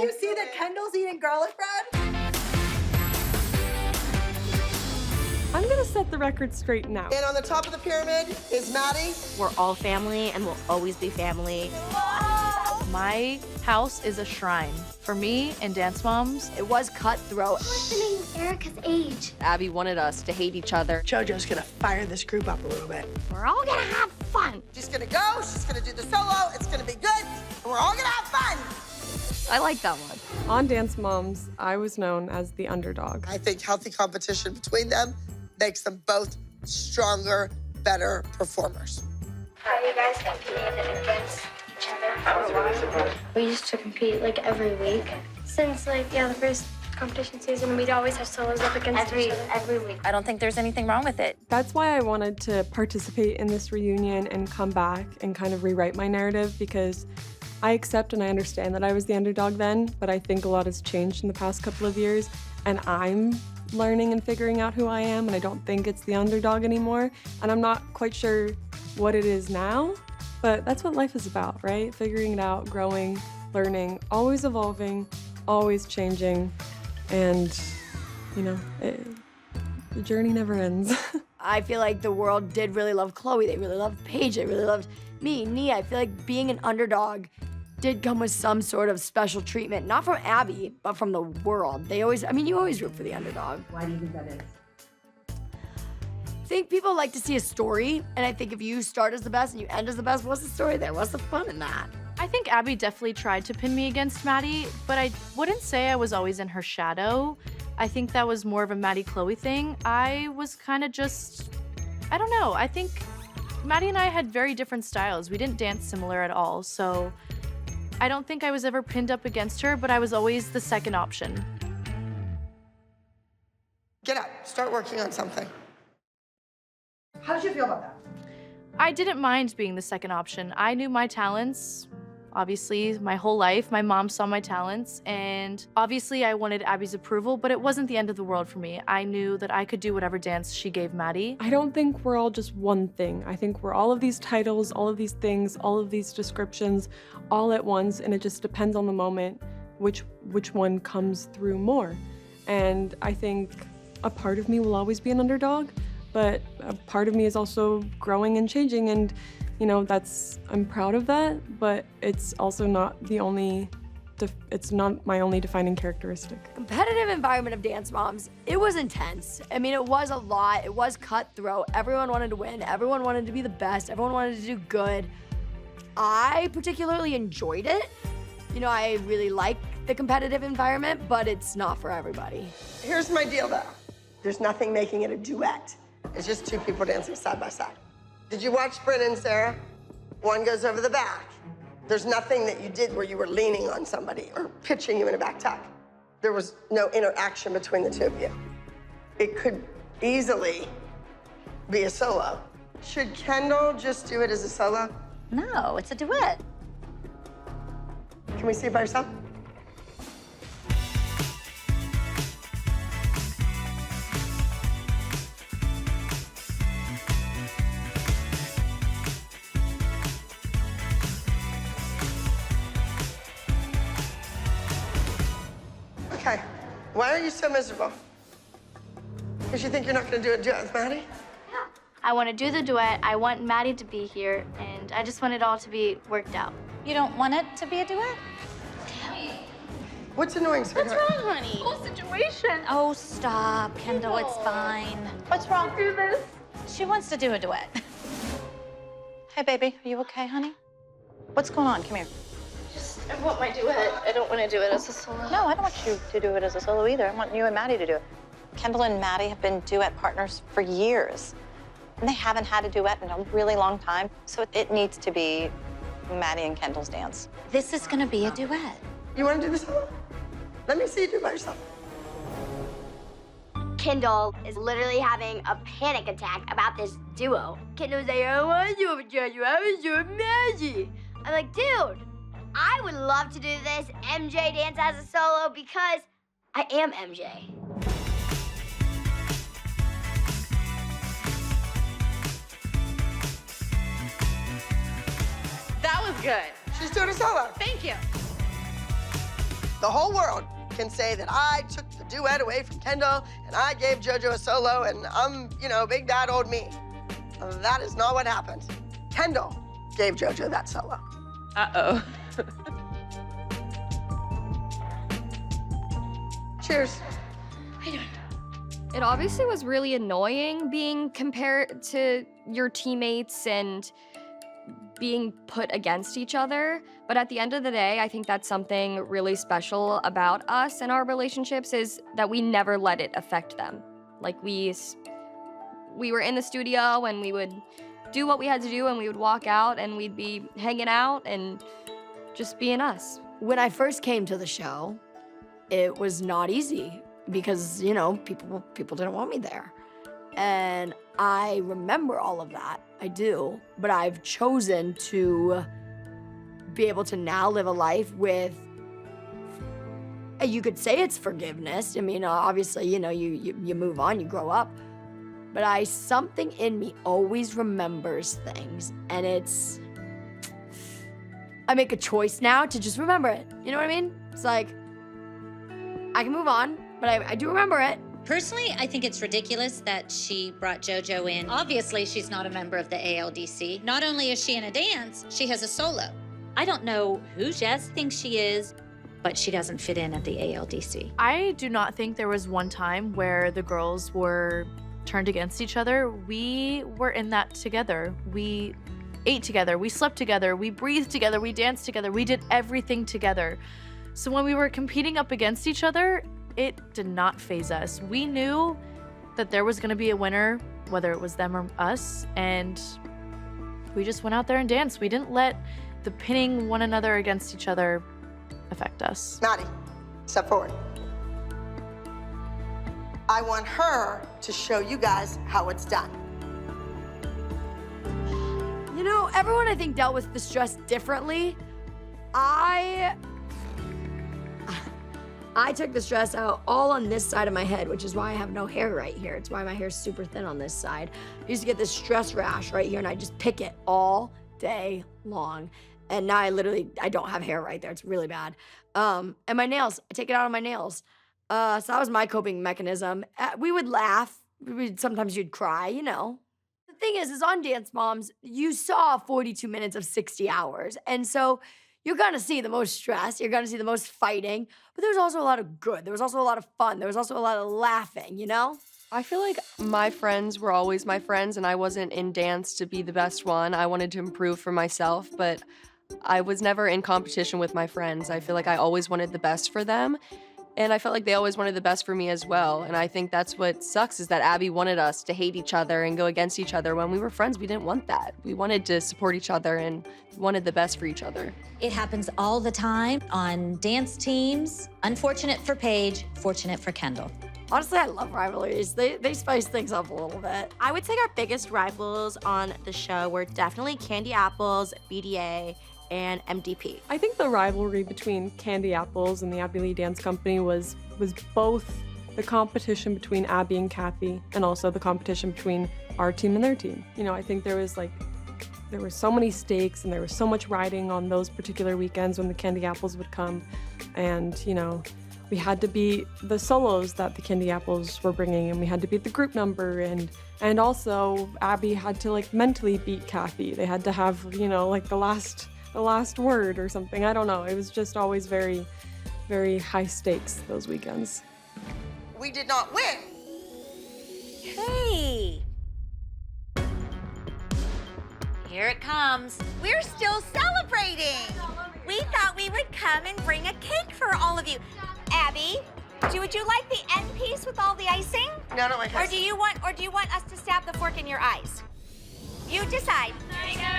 Did you see that Kendall's eating garlic bread? I'm gonna set the record straight now. And on the top of the pyramid is Maddie. We're all family and we'll always be family. My house is a shrine. For me and Dance Moms, It was cutthroat. Listening Erica's age. Abby wanted us to hate each other. JoJo's gonna fire this group up a little bit. We're all gonna have fun. She's gonna go, she's gonna do the solo, it's gonna be good, and we're all gonna have fun. I like that one. On Dance Moms, I was known as the underdog. I think healthy competition between them makes them both stronger, better performers. Are you guys competing against each other for a while? We used to compete like every week. Since the first competition season, we'd always have solos up against each other. Every week. I don't think there's anything wrong with it. That's why I wanted to participate in this reunion and come back and kind of rewrite my narrative, because I accept and I understand that I was the underdog then, but I think a lot has changed in the past couple of years, and I'm learning and figuring out who I am, and I don't think it's the underdog anymore, and I'm not quite sure what it is now, but that's what life is about, right? Figuring it out, growing, learning, always evolving, always changing, and, you know, the journey never ends. I feel like the world did really love Chloe. They really loved Paige. They really loved me, Nia. I feel like being an underdog did come with some sort of special treatment, not from Abby, but from the world. You always root for the underdog. Why do you think that is? I think people like to see a story, and I think if you start as the best and you end as the best, what's the story there? What's the fun in that? I think Abby definitely tried to pin me against Maddie, but I wouldn't say I was always in her shadow. I think that was more of a Maddie-Chloe thing. I was kind of just, I don't know. I think Maddie and I had very different styles. We didn't dance similar at all, so I don't think I was ever pinned up against her, but I was always the second option. Get up, start working on something. How did you feel about that? I didn't mind being the second option. I knew my talents, obviously, my whole life. My mom saw my talents, and obviously I wanted Abby's approval, but it wasn't the end of the world for me. I knew that I could do whatever dance she gave Maddie. I don't think we're all just one thing. I think we're all of these titles, all of these things, all of these descriptions, all at once, and it just depends on the moment which one comes through more. And I think a part of me will always be an underdog, but a part of me is also growing and changing, and you know, I'm proud of that, but it's also not the only, it's not my only defining characteristic. Competitive environment of Dance Moms, it was intense. I mean, it was a lot, it was cutthroat. Everyone wanted to win, everyone wanted to be the best, everyone wanted to do good. I particularly enjoyed it. You know, I really like the competitive environment, but it's not for everybody. Here's my deal, though. There's nothing making it a duet. It's just two people dancing side by side. Did you watch Bryn and Sarah? One goes over the back. There's nothing that you did where you were leaning on somebody or pitching you in a back tuck. There was no interaction between the two of you. It could easily be a solo. Should Kendall just do it as a solo? No, it's a duet. Can we see it by yourself? Okay, why are you so miserable? Because you think you're not gonna do a duet with Maddie? I want to do the duet. I want Maddie to be here, and I just want it all to be worked out. You don't want it to be a duet? What's annoying, sweetheart? What's wrong, honey? Whole situation. Oh, stop, Kendall, it's fine. What's wrong? Do this. She wants to do a duet. Hey, baby, are you okay, honey? What's going on? Come here. I want my duet. I don't want to do it as a solo. No, I don't want you to do it as a solo either. I want you and Maddie to do it. Kendall and Maddie have been duet partners for years, and they haven't had a duet in a really long time, so it needs to be Maddie and Kendall's dance. This is gonna be a duet. You want to do the solo? Let me see you do it by yourself. Kendall is literally having a panic attack about this duo. Kendall's like, I want to do it with you. I want to do it with Maggie. I'm like, dude, I would love to do this MJ dance as a solo because I am MJ. That was good. She's doing a solo. Thank you. The whole world can say that I took the duet away from Kendall and I gave JoJo a solo and I'm, you know, big bad old me. That is not what happened. Kendall gave JoJo that solo. Uh-oh. Cheers. It obviously was really annoying being compared to your teammates and being put against each other. But at the end of the day, I think that's something really special about us and our relationships is that we never let it affect them. Like we were in the studio and we would do what we had to do and we would walk out and we'd be hanging out and just being us. When I first came to the show, it was not easy because, you know, people didn't want me there. And I remember all of that, I do, but I've chosen to be able to now live a life with, you could say it's forgiveness. I mean, obviously, you know, you move on, you grow up, but something in me always remembers things, and I make a choice now to just remember it, you know what I mean? It's like, I can move on, but I do remember it. Personally, I think it's ridiculous that she brought JoJo in. Obviously, she's not a member of the ALDC. Not only is she in a dance, she has a solo. I don't know who Jess thinks she is, but she doesn't fit in at the ALDC. I do not think there was one time where the girls were turned against each other. We were in that together. We ate together, we slept together, we breathed together, we danced together, we did everything together. So when we were competing up against each other, it did not faze us. We knew that there was gonna be a winner, whether it was them or us, and we just went out there and danced. We didn't let the pinning one another against each other affect us. Maddie, step forward. I want her to show you guys how it's done. You know, everyone I think dealt with the stress differently. I took the stress out all on this side of my head, which is why I have no hair right here. It's why my hair's super thin on this side. I used to get this stress rash right here, and I just pick it all day long. And now I don't have hair right there. It's really bad. And my nails, I take it out on my nails. So that was my coping mechanism. We would laugh. Sometimes you'd cry, you know. The thing is on Dance Moms, you saw 42 minutes of 60 hours. And so you're gonna see the most stress, you're gonna see the most fighting, but there's also a lot of good. There was also a lot of fun. There was also a lot of laughing, you know? I feel like my friends were always my friends and I wasn't in dance to be the best one. I wanted to improve for myself, but I was never in competition with my friends. I feel like I always wanted the best for them. And I felt like they always wanted the best for me as well. And I think that's what sucks is that Abby wanted us to hate each other and go against each other. When we were friends, we didn't want that. We wanted to support each other and wanted the best for each other. It happens all the time on dance teams. Unfortunate for Paige, fortunate for Kendall. Honestly, I love rivalries. They spice things up a little bit. I would say our biggest rivals on the show were definitely Candy Apples, BDA, and MDP. I think the rivalry between Candy Apples and the Abby Lee Dance Company was both the competition between Abby and Kathy and also the competition between our team and their team. You know, I think there were so many stakes and there was so much riding on those particular weekends when the Candy Apples would come. And, you know, we had to beat the solos that the Candy Apples were bringing and we had to beat the group number and also Abby had to like mentally beat Kathy. They had to have, you know, like the last word or something. I don't know. It was just always very, very high stakes those weekends. We did not win. Hey! Here it comes. We're still celebrating. We thought we would come and bring a cake for all of you. Abby, would you like the end piece with all the icing? No, I don't like Or do you want us to stab the fork in your eyes? You decide.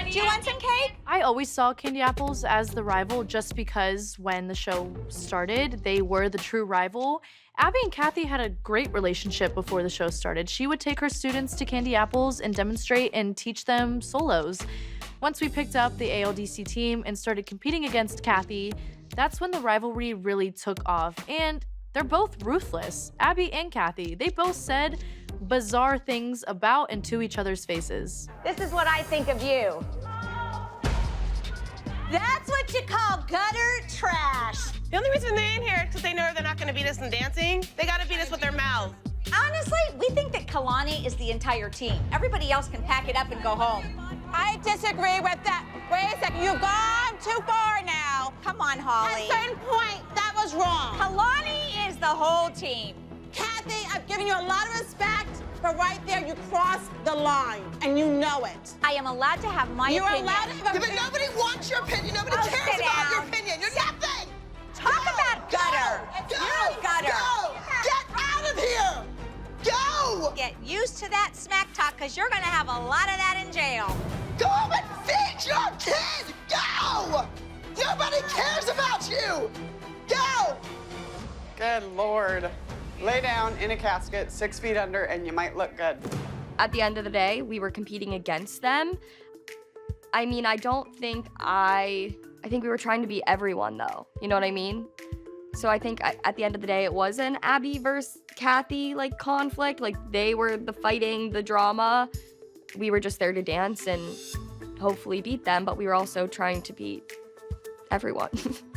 Do you want some cake? I always saw Candy Apples as the rival just because when the show started, they were the true rival. Abby and Kathy had a great relationship before the show started. She would take her students to Candy Apples and demonstrate and teach them solos. Once we picked up the ALDC team and started competing against Kathy, that's when the rivalry really took off. And they're both ruthless. Abby and Kathy, they both said bizarre things about and to each other's faces. This is what I think of you. That's what you call gutter trash. The only reason they're in here is because they know they're not going to beat us in dancing. They got to beat us with their mouths. Honestly, we think that Kalani is the entire team. Everybody else can pack it up and go home. I disagree with that. Wait a second, you've gone too far now. Come on, Holly. At a certain point, that was wrong. Kalani is the whole team. Kathy, I've given you a lot of respect, but right there, you crossed the line, and you know it. I am allowed to have my opinion. You're allowed to have an But opinion. nobody wants your opinion. Nobody Oh, cares sit about your down. opinion. You're nothing. Talk about gutter. You're a gutter. Go. Get out of here. Go. Get used to that smack talk, because you're going to have a lot of that in jail. Go and feed your kid. Go. Nobody cares about you. Go. Good Lord. Lay down in a casket 6 feet under and you might look good. At the end of the day, we were competing against them. I mean, I think we were trying to be everyone, though. You know what I mean? So I think at the end of the day, it was an Abby versus Kathy, like, conflict. Like, they were the fighting, the drama. We were just there to dance and hopefully beat them, but we were also trying to beat everyone.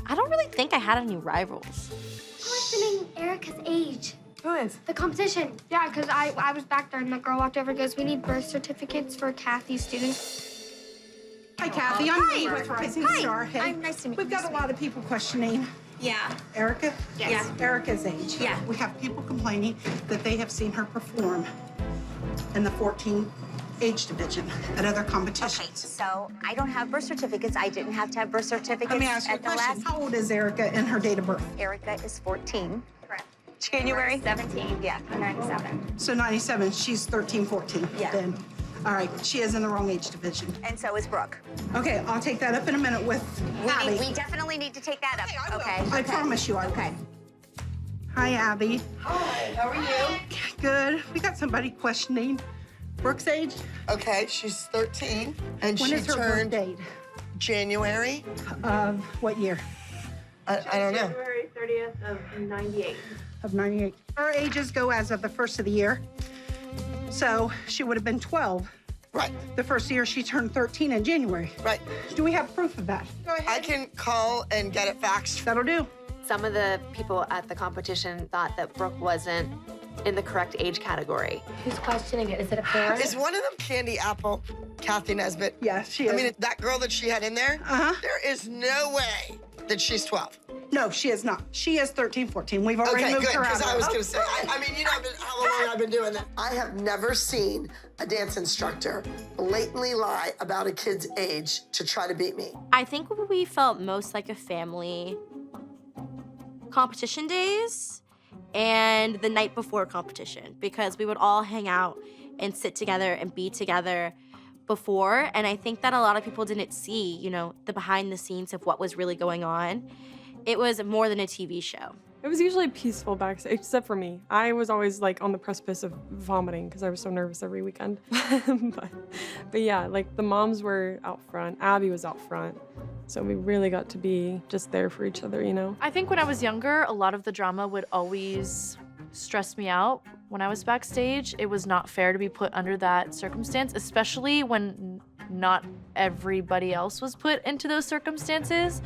I don't really think I had any rivals. Questioning Erica's age. Who is? The competition. Yeah, because I was back there and the girl walked over and goes, we need birth certificates for Kathy's students. Hi, Kathy. I'm Lee with Rising Star. Hey, Nice to meet we've got a lot of people questioning Yeah. Erica. Yes. Erica's age. Yeah. We have people complaining that they have seen her perform in the 14 age division at other competitions. Okay, so I don't have birth certificates. I didn't have to have birth certificates Let me ask you a at the question. last. How old is Erica and her date of birth? Erica is 14. Correct. January 17. Yeah. 97. So 97, she's 13, 14. Yeah. Then. All right, she is in the wrong age division. And so is Brooke. Okay, I'll take that up in a minute with Abby. We definitely need to take that up. Okay, I promise you I will. Okay. Hi, Abby. Hi. How are you? Good. We got somebody questioning Brooke's age. Okay, she's 13, and When she is her birth turned date? January. Of what year? I don't know. January 30th of 98. Of 98. Her ages go as of the first of the year. So she would have been 12. Right. The first year she turned 13 in January. Right. Do we have proof of that? I can call and get it faxed. That'll do. Some of the people at the competition thought that Brooke wasn't in the correct age category. Who's questioning it? Is it a parent? Is one of them Candy Apple, Kathy Nesbitt? Yes, she is. I mean, that girl that she had in there, there is no way that she's 12. No, she is not. She is 13, 14. We've already Okay, moved good, her out. because I of was it. going to say, I mean, you know how long I've been doing this. I have never seen a dance instructor blatantly lie about a kid's age to try to beat me. I think we felt most like a family competition days and the night before competition, because we would all hang out and sit together and be together before. And I think that a lot of people didn't see, you know, the behind the scenes of what was really going on. It was more than a TV show. It was usually peaceful backstage, except for me. I was always like on the precipice of vomiting because I was so nervous every weekend. but yeah, like the moms were out front. Abby was out front. So we really got to be just there for each other, you know? I think when I was younger, a lot of the drama would always stress me out. When I was backstage, it was not fair to be put under that circumstance, especially when not everybody else was put into those circumstances.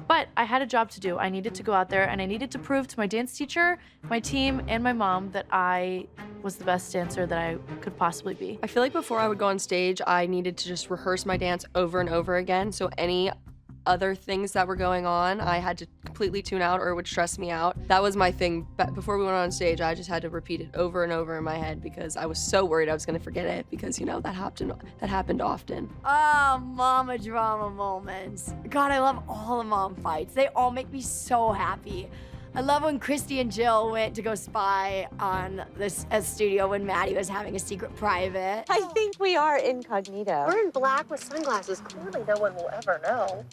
But I had a job to do. I needed to go out there and I needed to prove to my dance teacher, my team, and my mom that I was the best dancer that I could possibly be. I feel like before I would go on stage, I needed to just rehearse my dance over and over again. So any other things that were going on, I had to completely tune out or it would stress me out. That was my thing. But before we went on stage, I just had to repeat it over and over in my head because I was so worried I was gonna forget it because, you know, that happened often. Oh, mama drama moments. God, I love all the mom fights. They all make me so happy. I love when Christy and Jill went to go spy on a studio when Maddie was having a secret private. I think we are incognito. We're in black with sunglasses. Clearly no one will ever know.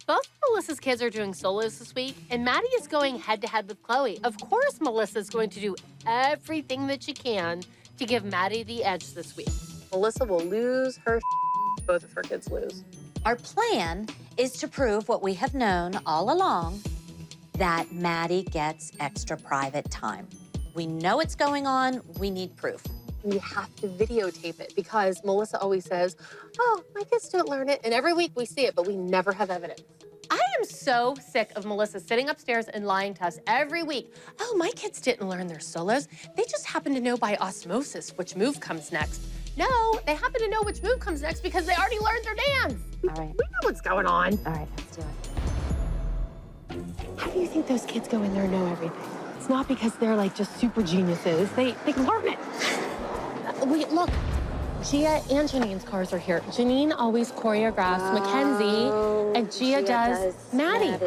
Both Melissa's kids are doing solos this week, and Maddie is going head-to-head with Chloe. Of course, Melissa's going to do everything that she can to give Maddie the edge this week. Melissa will lose her both of her kids lose. Our plan is to prove what we have known all along, that Maddie gets extra private time. We know it's going on, we need proof. We have to videotape it because Melissa always says, oh, my kids don't learn it. And every week we see it, but we never have evidence. I am so sick of Melissa sitting upstairs and lying to us every week. Oh, my kids didn't learn their solos. They just happen to know by osmosis which move comes next. No, they happen to know which move comes next because they already learned their dance. All right. We know what's going on. All right, let's do it. How do you think those kids go in there and know everything? It's not because they're like just super geniuses. They learn it. Wait, look. Gia and Janine's cars are here. Janine always choreographs Mackenzie, and Gia does Maddie.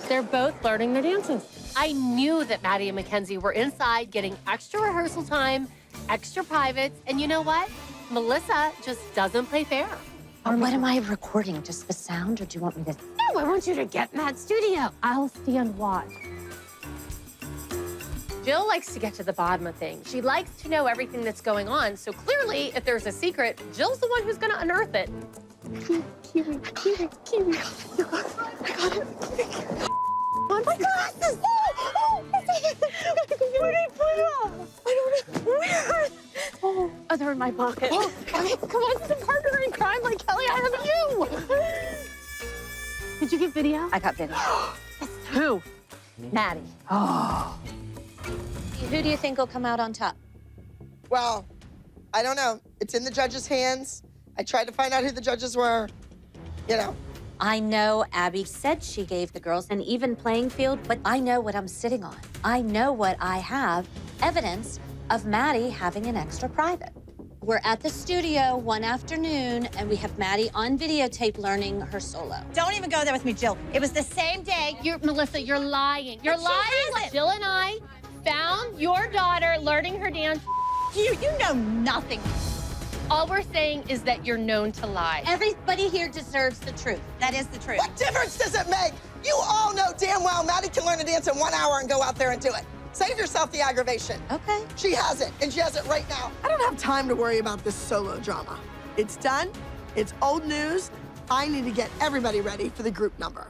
They're both learning their dances. I knew that Maddie and Mackenzie were inside getting extra rehearsal time, extra privates, and you know what? Melissa just doesn't play fair. What am I recording? Just the sound, or do you want me to? No, I want you to get in that studio. I'll stand watch. Jill likes to get to the bottom of things. She likes to know everything that's going on. So clearly, if there's a secret, Jill's the one who's gonna unearth it. Kiwi. I got it. Oh, my glasses! Where did I put them? I don't know. Where? Oh, they're in my pocket. Oh, come on, it's a partner in crime like Kelly. I have you. Did you get video? I got video. Who? Maddie. Oh. Who do you think will come out on top? Well, I don't know. It's in the judges' hands. I tried to find out who the judges were. You know. I know Abby said she gave the girls an even playing field, but I know what I'm sitting on. I know what I have, evidence of Maddie having an extra private. We're at the studio one afternoon, and we have Maddie on videotape learning her solo. Don't even go there with me, Jill. It was the same day. Melissa, you're lying. You're lying. Jill and I found your daughter learning her dance. You know nothing. All we're saying is that you're known to lie. Everybody here deserves the truth. That is the truth. What difference does it make? You all know damn well Maddie can learn to dance in 1 hour and go out there and do it. Save yourself the aggravation. Okay. She has it, and she has it right now. I don't have time to worry about this solo drama. It's done. It's old news. I need to get everybody ready for the group number.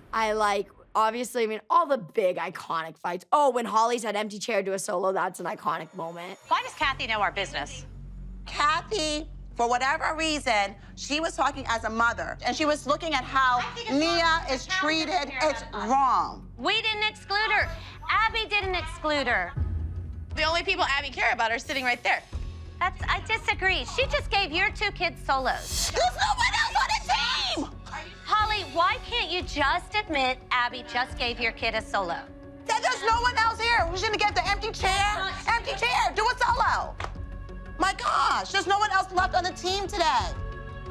Obviously, I mean, all the big iconic fights. Oh, when Holly said empty chair do a solo, that's an iconic moment. Why does Kathy know our business? Kathy, for whatever reason, she was talking as a mother, and she was looking at how Nia is treated. It's wrong. We didn't exclude her. Abby didn't exclude her. The only people Abby care about are sitting right there. I disagree. She just gave your 2 kids solos. There's no one else on the team! Holly, why can't you just admit Abby just gave your kid a solo? There's no one else here. Who's gonna get the empty chair? Empty chair, do a solo. My gosh, there's no one else left on the team today.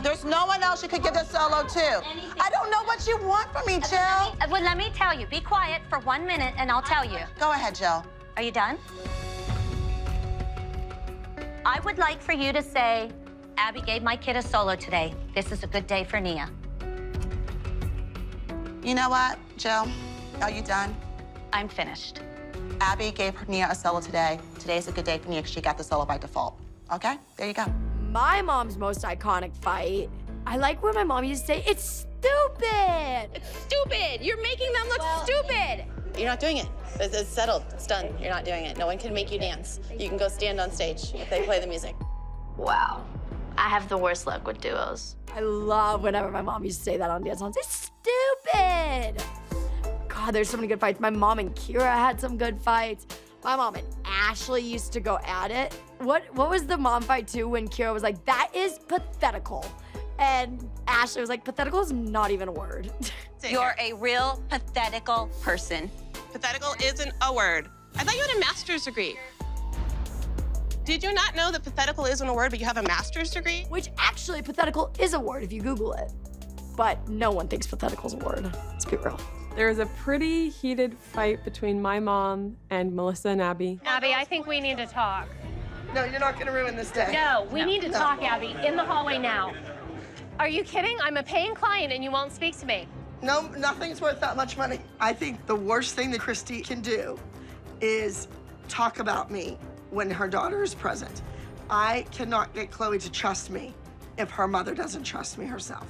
There's no one else you could give this solo to. I don't know what you want from me, Jill. Well, let me tell you. Be quiet for 1 minute and I'll tell you. Go ahead, Jill. Are you done? I would like for you to say, Abby gave my kid a solo today. This is a good day for Nia. You know what, Jill? Are you done? I'm finished. Abby gave Nia a solo today. Today's a good day for Nia because she got the solo by default. Okay? There you go. My mom's most iconic fight, I like when my mom used to say, it's stupid. It's stupid. You're making them look stupid. You're not doing it. It's settled. It's done. You're not doing it. No one can make you dance. You can go stand on stage if they play the music. Wow. I have the worst luck with duos. I love whenever my mom used to say that on dance songs. It's stupid. God, there's so many good fights. My mom and Kira had some good fights. My mom and Ashley used to go at it. What was the mom fight too when Kira was like, that is pathetical? And Ashley was like, pathetical is not even a word. You're a real pathetical person. Pathetical isn't a word. I thought you had a master's degree. Did you not know that pathetical isn't a word, but you have a master's degree? Which actually, pathetical is a word if you Google it. But no one thinks pathetical is a word. Let's be real. There was a pretty heated fight between my mom and Melissa and Abby. Abby, I think we need to talk. No, you're not gonna ruin this day. No, we need to talk, Abby, in the hallway now. Are you kidding? I'm a paying client and you won't speak to me. No, nothing's worth that much money. I think the worst thing that Christy can do is talk about me when her daughter is present. I cannot get Chloe to trust me if her mother doesn't trust me herself.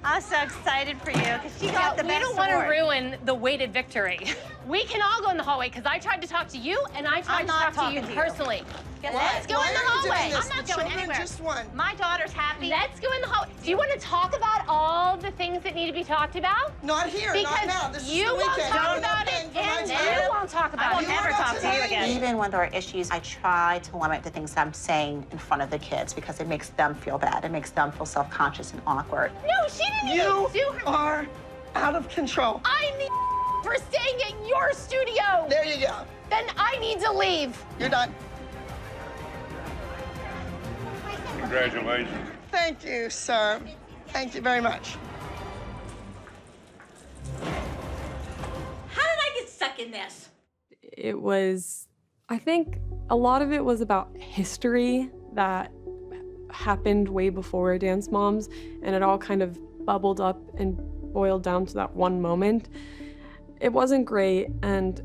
I'm so excited for you because she got the best We don't want to award. ruin the weighted victory. We can all go in the hallway because I tried to talk to you and I tried I'm to not talk to you talking to you. personally. Let's go in the hallway. I'm not The going children anywhere. just won. My daughter's happy. Let's go in the hallway. Do you want to talk about all the things that need to be talked about? Not here, because not now. This is you the won't weekend. talk You're about not it, paying for my and time. you won't talk about I it. won't never talk to you again. Even when there are issues, I try to limit the things I'm saying in front of the kids because it makes them feel bad. It makes them feel self-conscious and awkward. No, she didn't You even do her. are out of control. I'm the for staying in your studio. There you go. Then I need to leave. You're done. Congratulations. Thank you, sir. Thank you very much. How did I get stuck in this? It was, I think a lot of it was about history that happened way before Dance Moms, and it all kind of bubbled up and boiled down to that one moment. It wasn't great, and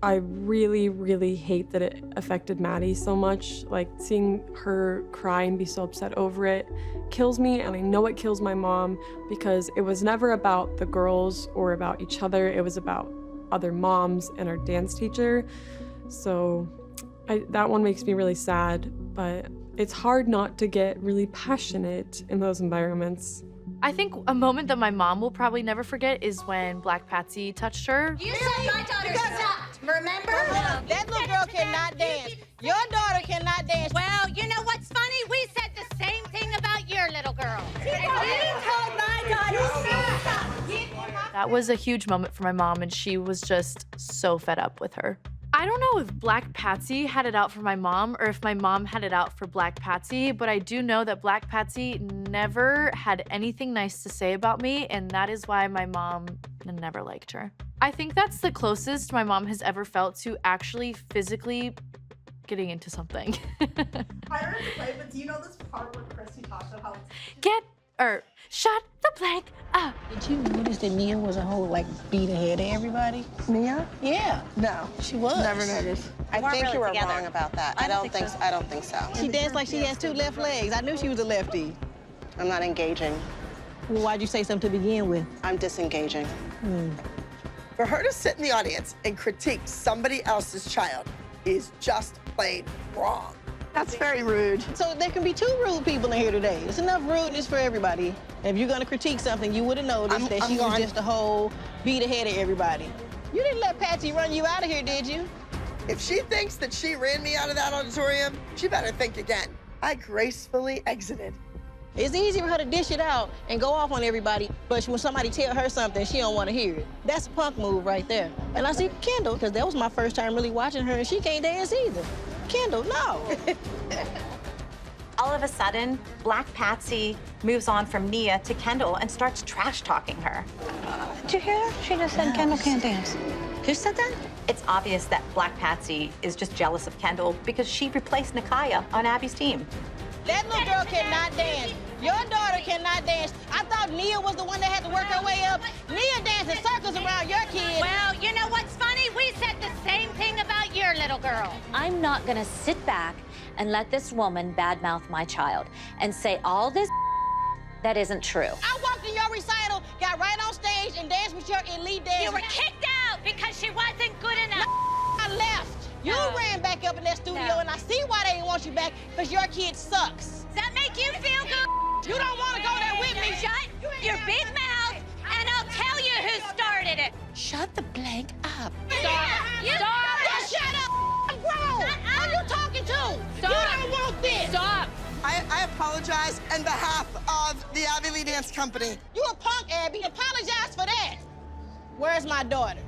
I really, really hate that it affected Maddie so much. Like, seeing her cry and be so upset over it kills me, and I know it kills my mom because it was never about the girls or about each other. It was about other moms and our dance teacher. So that one makes me really sad, but it's hard not to get really passionate in those environments. I think a moment that my mom will probably never forget is when Black Patsy touched her. You said my daughter sucked, remember? That little girl cannot dance. Your daughter cannot dance. Well, you know what's funny? We said the same thing about your little girl. You told my daughter sucked. That was a huge moment for my mom, and she was just so fed up with her. I don't know if Black Patsy had it out for my mom or if my mom had it out for Black Patsy, but I do know that Black Patsy never had anything nice to say about me, and that is why my mom never liked her. I think that's the closest my mom has ever felt to actually physically getting into something. I heard you play, but do you know this part where Christy talks about how Shut the blank up. Did you notice that Nia was a whole, like, beat ahead of everybody? Nia? Yeah. No. She was. Never noticed. I think really you were together. wrong about that. I don't think so. She danced like she has two left legs. I knew she was a lefty. I'm not engaging. Well, why'd you say something to begin with? I'm disengaging. For her to sit in the audience and critique somebody else's child is just plain wrong. That's very rude. So there can be two rude people in here today. There's enough rudeness for everybody. If you're gonna critique something, you would have noticed that she was just a whole beat ahead of everybody. You didn't let Patsy run you out of here, did you? If she thinks that she ran me out of that auditorium, she better think again. I gracefully exited. It's easy for her to dish it out and go off on everybody, but when somebody tell her something, she don't want to hear it. That's a punk move right there. And I see Kendall, because that was my first time really watching her, and she can't dance either. Kendall, no. All of a sudden, Black Patsy moves on from Nia to Kendall and starts trash-talking her. Did you hear her? She just said Kendall can't dance. Who said that? It's obvious that Black Patsy is just jealous of Kendall because she replaced Nakaya on Abby's team. That little girl cannot dance. Your daughter cannot dance. I thought Nia was the one that had to work her way up. Nia dancing circles around your kids. Well, you know what's funny? We said the same thing about your little girl. I'm not gonna sit back and let this woman badmouth my child and say all this that isn't true. I walked in your recital, got right on stage, and danced with your elite dancers. You were kicked out because she wasn't good enough. I left. You ran back up in that studio, and I see why they didn't want you back, because your kid sucks. Does that make you feel good? You don't want to go there with me. Shut your big mouth, and I'll tell you who started it. Shut the blank up. Stop. Stop. Just shut up. I'm grown. Who you talking to? Stop. You don't want this. Stop. I apologize on behalf of the Abby Lee Dance Company. You a punk, Abby. Apologize for that. Where's my daughter?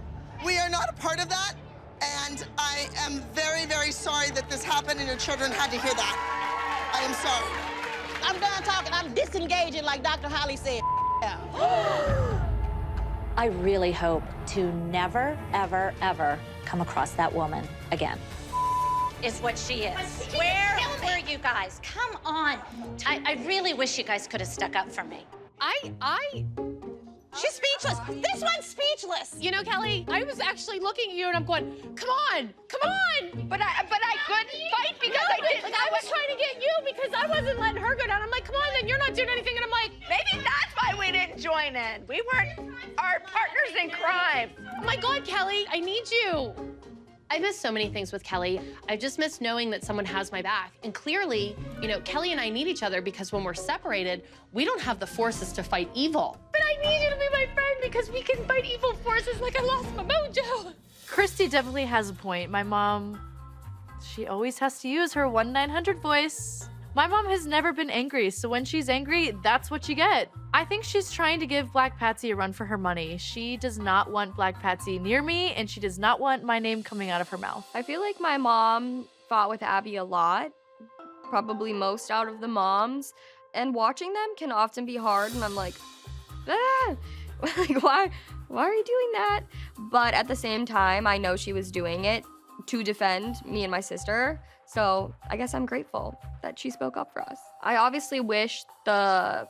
We are not a part of that, and I am very, very sorry that this happened and your children had to hear that. I am sorry. I'm done talking. I'm disengaging like Dr. Holly said. I really hope to never, ever, ever come across that woman again. Is what she is. Where were you guys? Come on. I really wish you guys could have stuck up for me. She's speechless. This one's speechless. You know, Kelly, I was actually looking at you and I'm going, come on, come on. But I couldn't fight because I didn't. Like, I was trying to get you because I wasn't letting her go down. I'm like, come on, then you're not doing anything. And I'm like, maybe that's why we we didn't join in. We weren't our partners in crime. Oh my God, Kelly, I need you. I miss so many things with Kelly. I just miss knowing that someone has my back. And clearly, you know, Kelly and I need each other because when we're separated, we don't have the forces to fight evil. But I need you to be my friend because we can fight evil forces like I lost my mojo. Christy definitely has a point. My mom, she always has to use her 1-900 voice. My mom has never been angry, so when she's angry, that's what you get. I think she's trying to give Black Patsy a run for her money. She does not want Black Patsy near me, and she does not want my name coming out of her mouth. I feel like my mom fought with Abby a lot, probably most out of the moms, and watching them can often be hard, and I'm like, ah, like why are you doing that? But at the same time, I know she was doing it to defend me and my sister, so I guess I'm grateful that she spoke up for us. I obviously wish the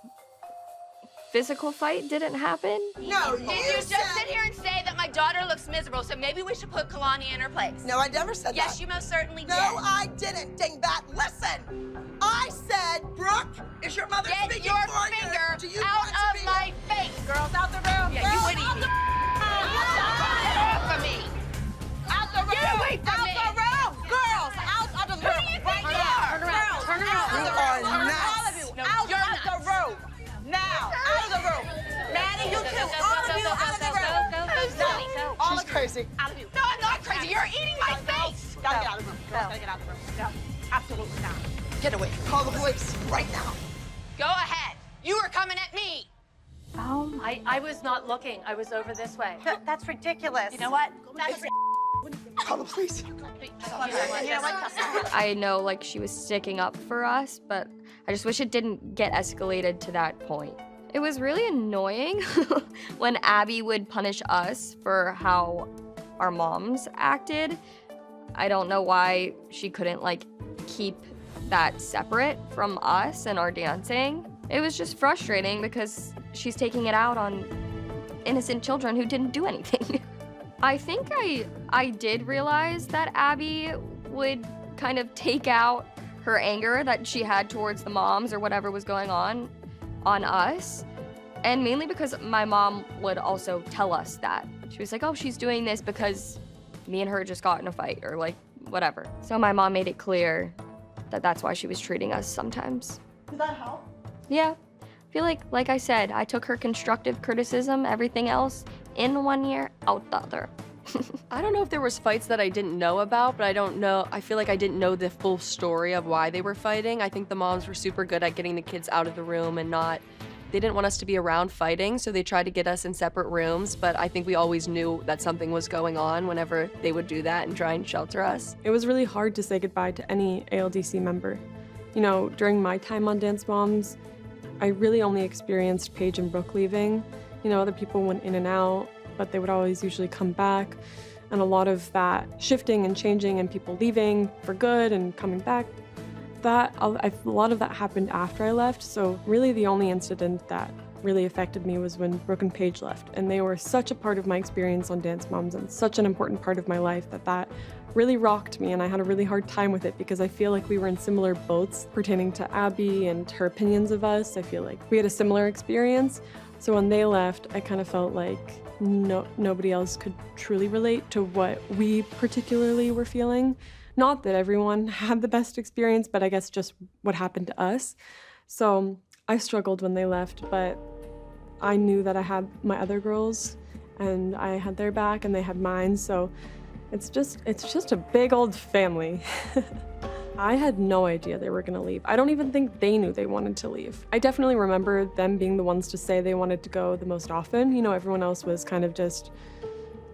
physical fight didn't happen. No, Did you just sit here and say that my daughter looks miserable, so maybe we should put Kalani in her place? No, I never said that. Yes, you most certainly did. No, I didn't, dingbat. Listen, I said, Brooke, is your mother Get speaking your for you? finger Do you out want to of be my face. Girls, out the room. Yeah, you would eat me. Get off of me. Out the room. Get away from me. Out the room. Girls, out of the room. Right there. Turn around. Turn around. You are nuts. All of you. Out of the room. Now. Out of the room. Maddie, you too. All of you out of the room. All are crazy. Out of you. No, I'm not crazy. You're eating my face. Gotta get out of the room. Girls, gotta get out of the room. No, absolutely not. Get away. Call the police right now. Go ahead. You were coming at me. I was not looking. I was over this way. That's ridiculous. You know what? That's Call the police. I know like she was sticking up for us, but I just wish it didn't get escalated to that point. It was really annoying when Abby would punish us for how our moms acted. I don't know why she couldn't like keep that separate from us and our dancing. It was just frustrating because she's taking it out on innocent children who didn't do anything. I think I did realize that Abby would kind of take out her anger that she had towards the moms or whatever was going on us. And mainly because my mom would also tell us that. She was like, oh, she's doing this because me and her just got in a fight or like whatever. So my mom made it clear that that's why she was treating us sometimes. Did that help? Yeah. I feel like I said, I took her constructive criticism, everything else, in one ear, out the other. I don't know if there was fights that I didn't know about, but I feel like I didn't know the full story of why they were fighting. I think the moms were super good at getting the kids out of the room and they didn't want us to be around fighting, so they tried to get us in separate rooms, but I think we always knew that something was going on whenever they would do that and try and shelter us. It was really hard to say goodbye to any ALDC member. You know, during my time on Dance Moms, I really only experienced Paige and Brooke leaving. You know, other people went in and out, but they would always usually come back. And a lot of that shifting and changing and people leaving for good and coming back, a lot of that happened after I left. So really the only incident that really affected me was when Brooke and Paige left. And they were such a part of my experience on Dance Moms and such an important part of my life that really rocked me, and I had a really hard time with it because I feel like we were in similar boats pertaining to Abby and her opinions of us. I feel like we had a similar experience. So when they left, I kind of felt like nobody else could truly relate to what we particularly were feeling. Not that everyone had the best experience, but I guess just what happened to us. So I struggled when they left, but I knew that I had my other girls and I had their back and they had mine. So it's just a big old family. I had no idea they were gonna leave. I don't even think they knew they wanted to leave. I definitely remember them being the ones to say they wanted to go the most often. You know, everyone else was kind of just,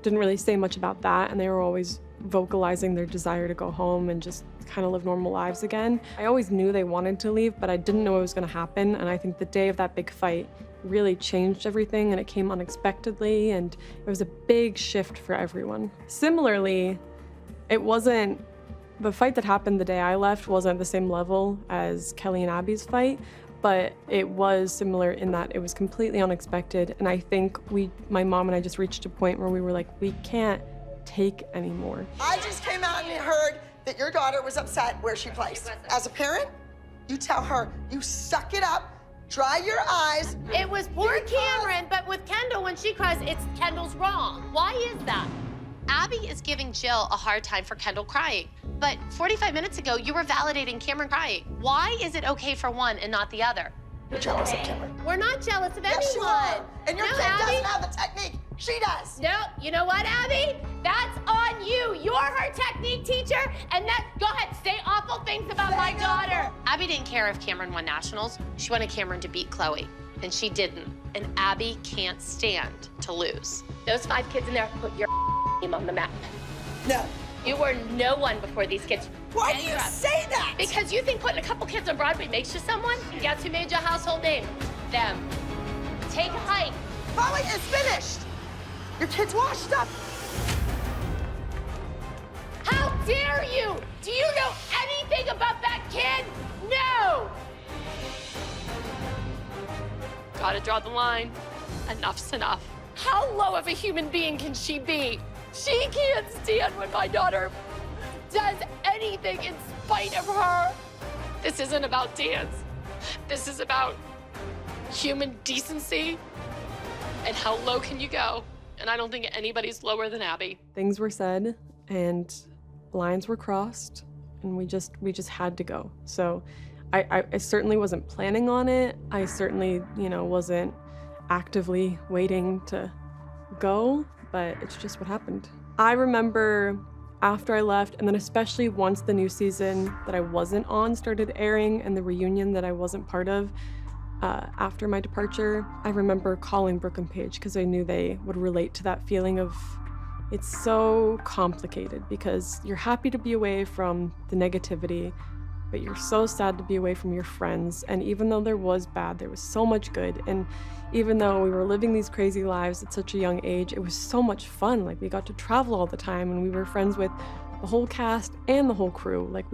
didn't really say much about that, and they were always vocalizing their desire to go home and just kind of live normal lives again. I always knew they wanted to leave, but I didn't know it was gonna happen, and I think the day of that big fight really changed everything, and it came unexpectedly, and it was a big shift for everyone. Similarly, the fight that happened the day I left wasn't the same level as Kelly and Abby's fight, but it was similar in that it was completely unexpected, and I think my mom and I just reached a point where we were like, we can't take anymore. I just came out and heard that your daughter was upset where she plays. As a parent, you tell her, you suck it up, Dry your eyes. It was poor Cameron, but with Kendall, when she cries, it's Kendall's wrong. Why is that? Abby is giving Jill a hard time for Kendall crying. But 45 minutes ago, you were validating Cameron crying. Why is it okay for one and not the other? You're jealous of Cameron. We're not jealous of Yes, you anyone. are. And your No, kid Abby. doesn't have the technique. She does. No, you know what, Abby? That's on you. You're her technique teacher, and go ahead, say awful things about my daughter. Abby didn't care if Cameron won nationals. She wanted Cameron to beat Chloe, and she didn't. And Abby can't stand to lose. Those 5 kids in there, put your name on the map. No. You were no one before these kids. Why do you say that? Because you think putting a couple kids on Broadway makes you someone? Guess who made your household name? Them. Take a hike. Chloe, it's finished. Your kid's washed up. How dare you? Do you know anything about that kid? No! Gotta draw the line. Enough's enough. How low of a human being can she be? She can't stand when my daughter does anything in spite of her. This isn't about dance. This is about human decency and how low can you go? And I don't think anybody's lower than Abby. Things were said and lines were crossed, and we just had to go. So I certainly wasn't planning on it. I certainly, wasn't actively waiting to go, but it's just what happened. I remember after I left, and then especially once the new season that I wasn't on started airing and the reunion that I wasn't part of, after my departure, I remember calling Brooke and Paige because I knew they would relate to that feeling of it's so complicated because you're happy to be away from the negativity, but you're so sad to be away from your friends. And even though there was bad, there was so much good. And even though we were living these crazy lives at such a young age, it was so much fun. Like, we got to travel all the time and we were friends with the whole cast and the whole crew. Like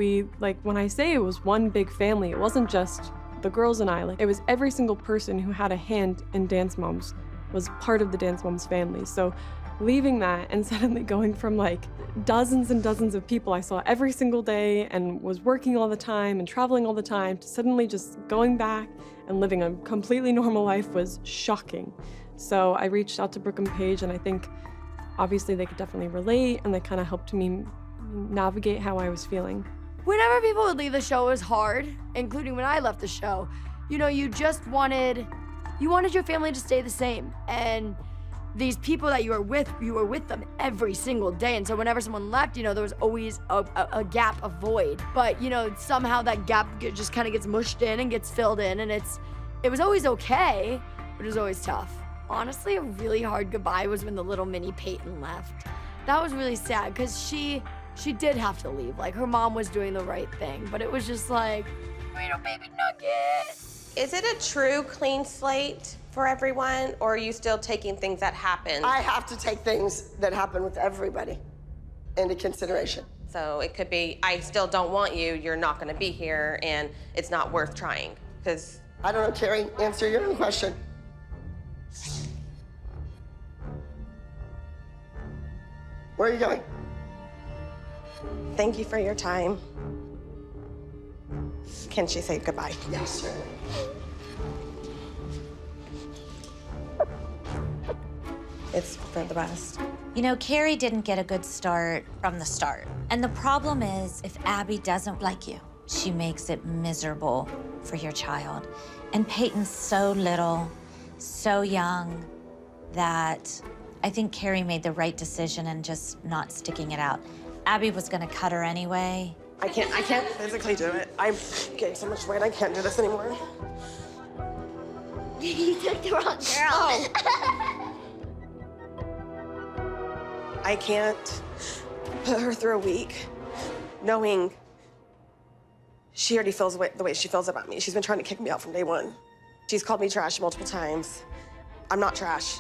when I say it was one big family, it wasn't just the girls and I. Like, it was every single person who had a hand in Dance Moms was part of the Dance Moms family. So leaving that and suddenly going from like dozens and dozens of people I saw every single day and was working all the time and traveling all the time to suddenly just going back and living a completely normal life was shocking. So I reached out to Brooke and Paige, and I think obviously they could definitely relate, and they kind of helped me navigate how I was feeling. Whenever people would leave the show, it was hard, including when I left the show. You just wanted your family to stay the same. And these people that you were with them every single day. And so whenever someone left, there was always a gap, a void. But, somehow that gap just kind of gets mushed in and gets filled in. And it was always okay, but it was always tough. Honestly, a really hard goodbye was when the little mini Peyton left. That was really sad because she did have to leave. Like, her mom was doing the right thing, but it was just like, little baby nugget. Is it a true clean slate for everyone, or are you still taking things that happen? I have to take things that happen with everybody into consideration. So it could be, I still don't want you, you're not gonna be here, and it's not worth trying, because... I don't know, Carrie, answer your own question. Where are you going? Thank you for your time. Can she say goodbye? Yes, sir. It's for the best. Carrie didn't get a good start from the start. And the problem is, if Abby doesn't like you, she makes it miserable for your child. And Peyton's so little, so young, that I think Carrie made the right decision in just not sticking it out. Abby was gonna cut her anyway. I can't physically do it. I'm getting so much weight, I can't do this anymore. You took the wrong girl. Oh. I can't put her through a week knowing she already feels the way she feels about me. She's been trying to kick me out from day one. She's called me trash multiple times. I'm not trash.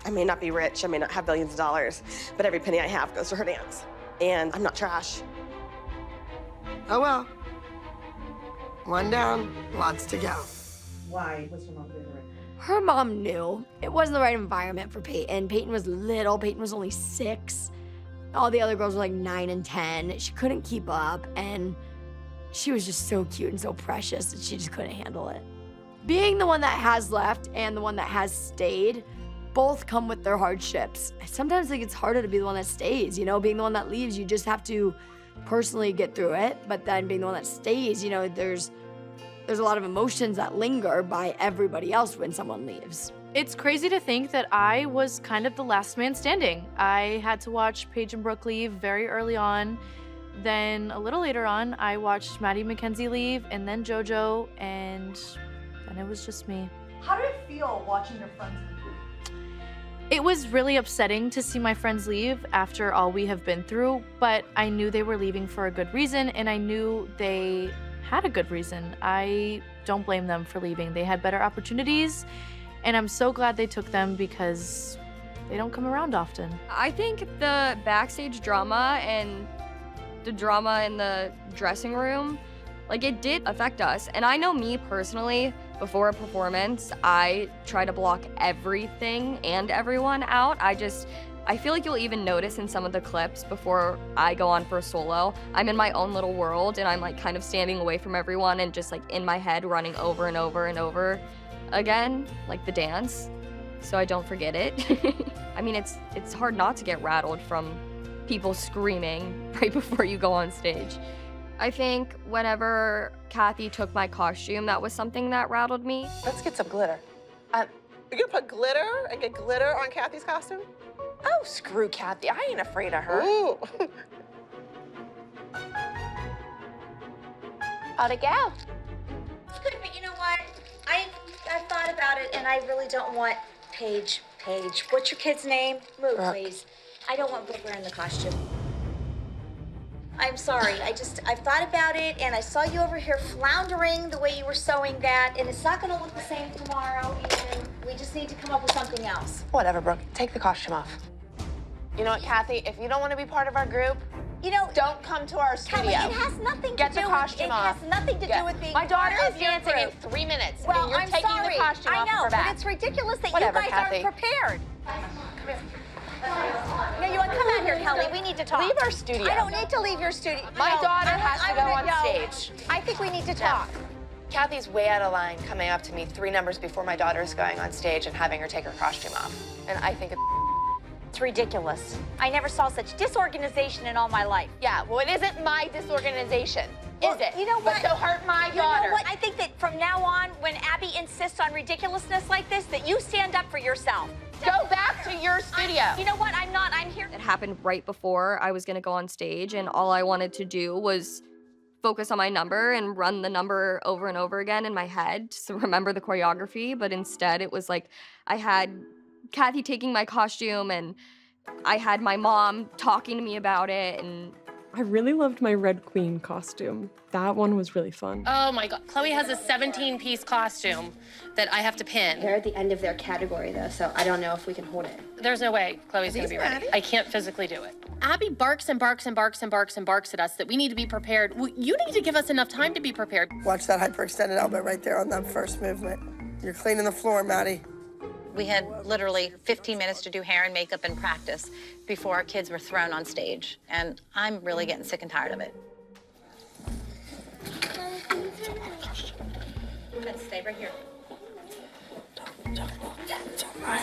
I may not be rich, I may not have billions of dollars, but every penny I have goes to her dance. And I'm not trash. Oh well. One down, lots to go. Why? What's your mom doing right? Her mom knew it wasn't the right environment for Peyton. Peyton was little. Peyton was only 6. All the other girls were like 9 and 10. She couldn't keep up, and she was just so cute and so precious that she just couldn't handle it. Being the one that has left and the one that has stayed both come with their hardships. Sometimes I think it's harder to be the one that stays, you know? Being the one that leaves, you just have to personally get through it. But then being the one that stays, you know, there's a lot of emotions that linger by everybody else when someone leaves. It's crazy to think that I was kind of the last man standing. I had to watch Paige and Brooke leave very early on. Then a little later on, I watched Maddie and Mackenzie leave, and then JoJo, and then it was just me. How did it feel watching your friends leave? It was really upsetting to see my friends leave after all we have been through, but I knew they were leaving for a good reason, and I knew they had a good reason. I don't blame them for leaving. They had better opportunities, and I'm so glad they took them because they don't come around often. I think the backstage drama and the drama in the dressing room, like, it did affect us. And I know me personally, before a performance, I try to block everything and everyone out. I feel like you'll even notice in some of the clips before I go on for a solo, I'm in my own little world and I'm like kind of standing away from everyone and just like in my head running over and over and over again, like the dance, so I don't forget it. I mean, it's hard not to get rattled from people screaming right before you go on stage. I think whenever Kathy took my costume, that was something that rattled me. Let's get some glitter. You're gonna put glitter and get glitter on Kathy's costume? Oh, screw Kathy. I ain't afraid of her. Ooh. Ought to go. Good, but you know what? I thought about it, and I really don't want Paige. What's your kid's name? Move, please. I don't want Brooke wearing the costume. I'm sorry. I've thought about it, and I saw you over here floundering the way you were sewing that, and it's not going to look the same tomorrow, and we just need to come up with something else. Whatever, Brooke. Take the costume off. You know what, Kathy? If you don't want to be part of our group, don't come to our studio. Kelly, it has nothing Get to do the costume with off. It has nothing to do with being My daughter part is of your dancing in group. 3 minutes, Well, and you're I'm taking sorry. the costume I off know, her back. but it's ridiculous that Whatever, you guys Kathy. aren't prepared. Come here. No, you want to come out here, Kelly. We need to talk. Leave our studio. I don't need to leave your studio. My No, daughter I has to go on stage. I think we need to talk. Kathy's way out of line coming up to me 3 numbers before my daughter's going on stage and having her take her costume off. And I think It's ridiculous. I never saw such disorganization in all my life. Yeah, well, it isn't my disorganization, is it? You know what? But to hurt my daughter. You know what? I think that from now on, when Abby insists on ridiculousness like this, that you stand up for yourself. Go back to your studio. You know what? I'm not. I'm here. It happened right before I was gonna go on stage, and all I wanted to do was focus on my number and run the number over and over again in my head to remember the choreography, but instead it was like I had Kathy taking my costume and I had my mom talking to me about it, and I really loved my Red Queen costume. That one was really fun. Oh my God, Chloe has a 17-piece costume that I have to pin. They're at the end of their category though, so I don't know if we can hold it. There's no way Chloe's gonna be ready. I can't physically do it. Abby barks and barks and barks and barks and barks at us that we need to be prepared. You need to give us enough time to be prepared. Watch that hyperextended elbow right there on that first movement. You're cleaning the floor, Maddie. We had literally 15 minutes to do hair and makeup and practice before our kids were thrown on stage. And I'm really getting sick and tired of it. Let's stay right here.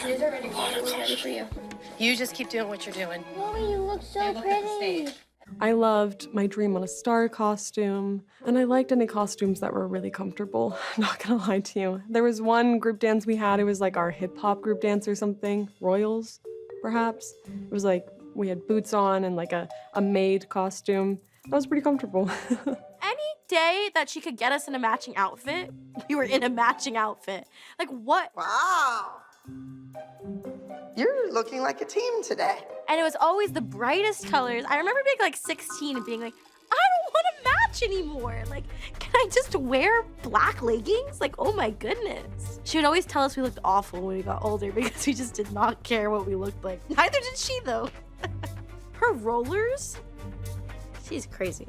Shoes are ready for you. We're ready for you. You just keep doing what you're doing. Mommy, you look so pretty. I loved my Dream on a Star costume, and I liked any costumes that were really comfortable. I'm not gonna lie to you. There was one group dance we had, it was like our hip hop group dance or something, Royals, perhaps. It was like, we had boots on and like a maid costume. That was pretty comfortable. Any day that she could get us in a matching outfit, we were in a matching outfit. Like what? Wow. You're looking like a team today. And it was always the brightest colors. I remember being like 16 and being like, I don't want to match anymore. Like, can I just wear black leggings? Like, oh my goodness. She would always tell us we looked awful when we got older because we just did not care what we looked like. Neither did she though. Her rollers? She's crazy.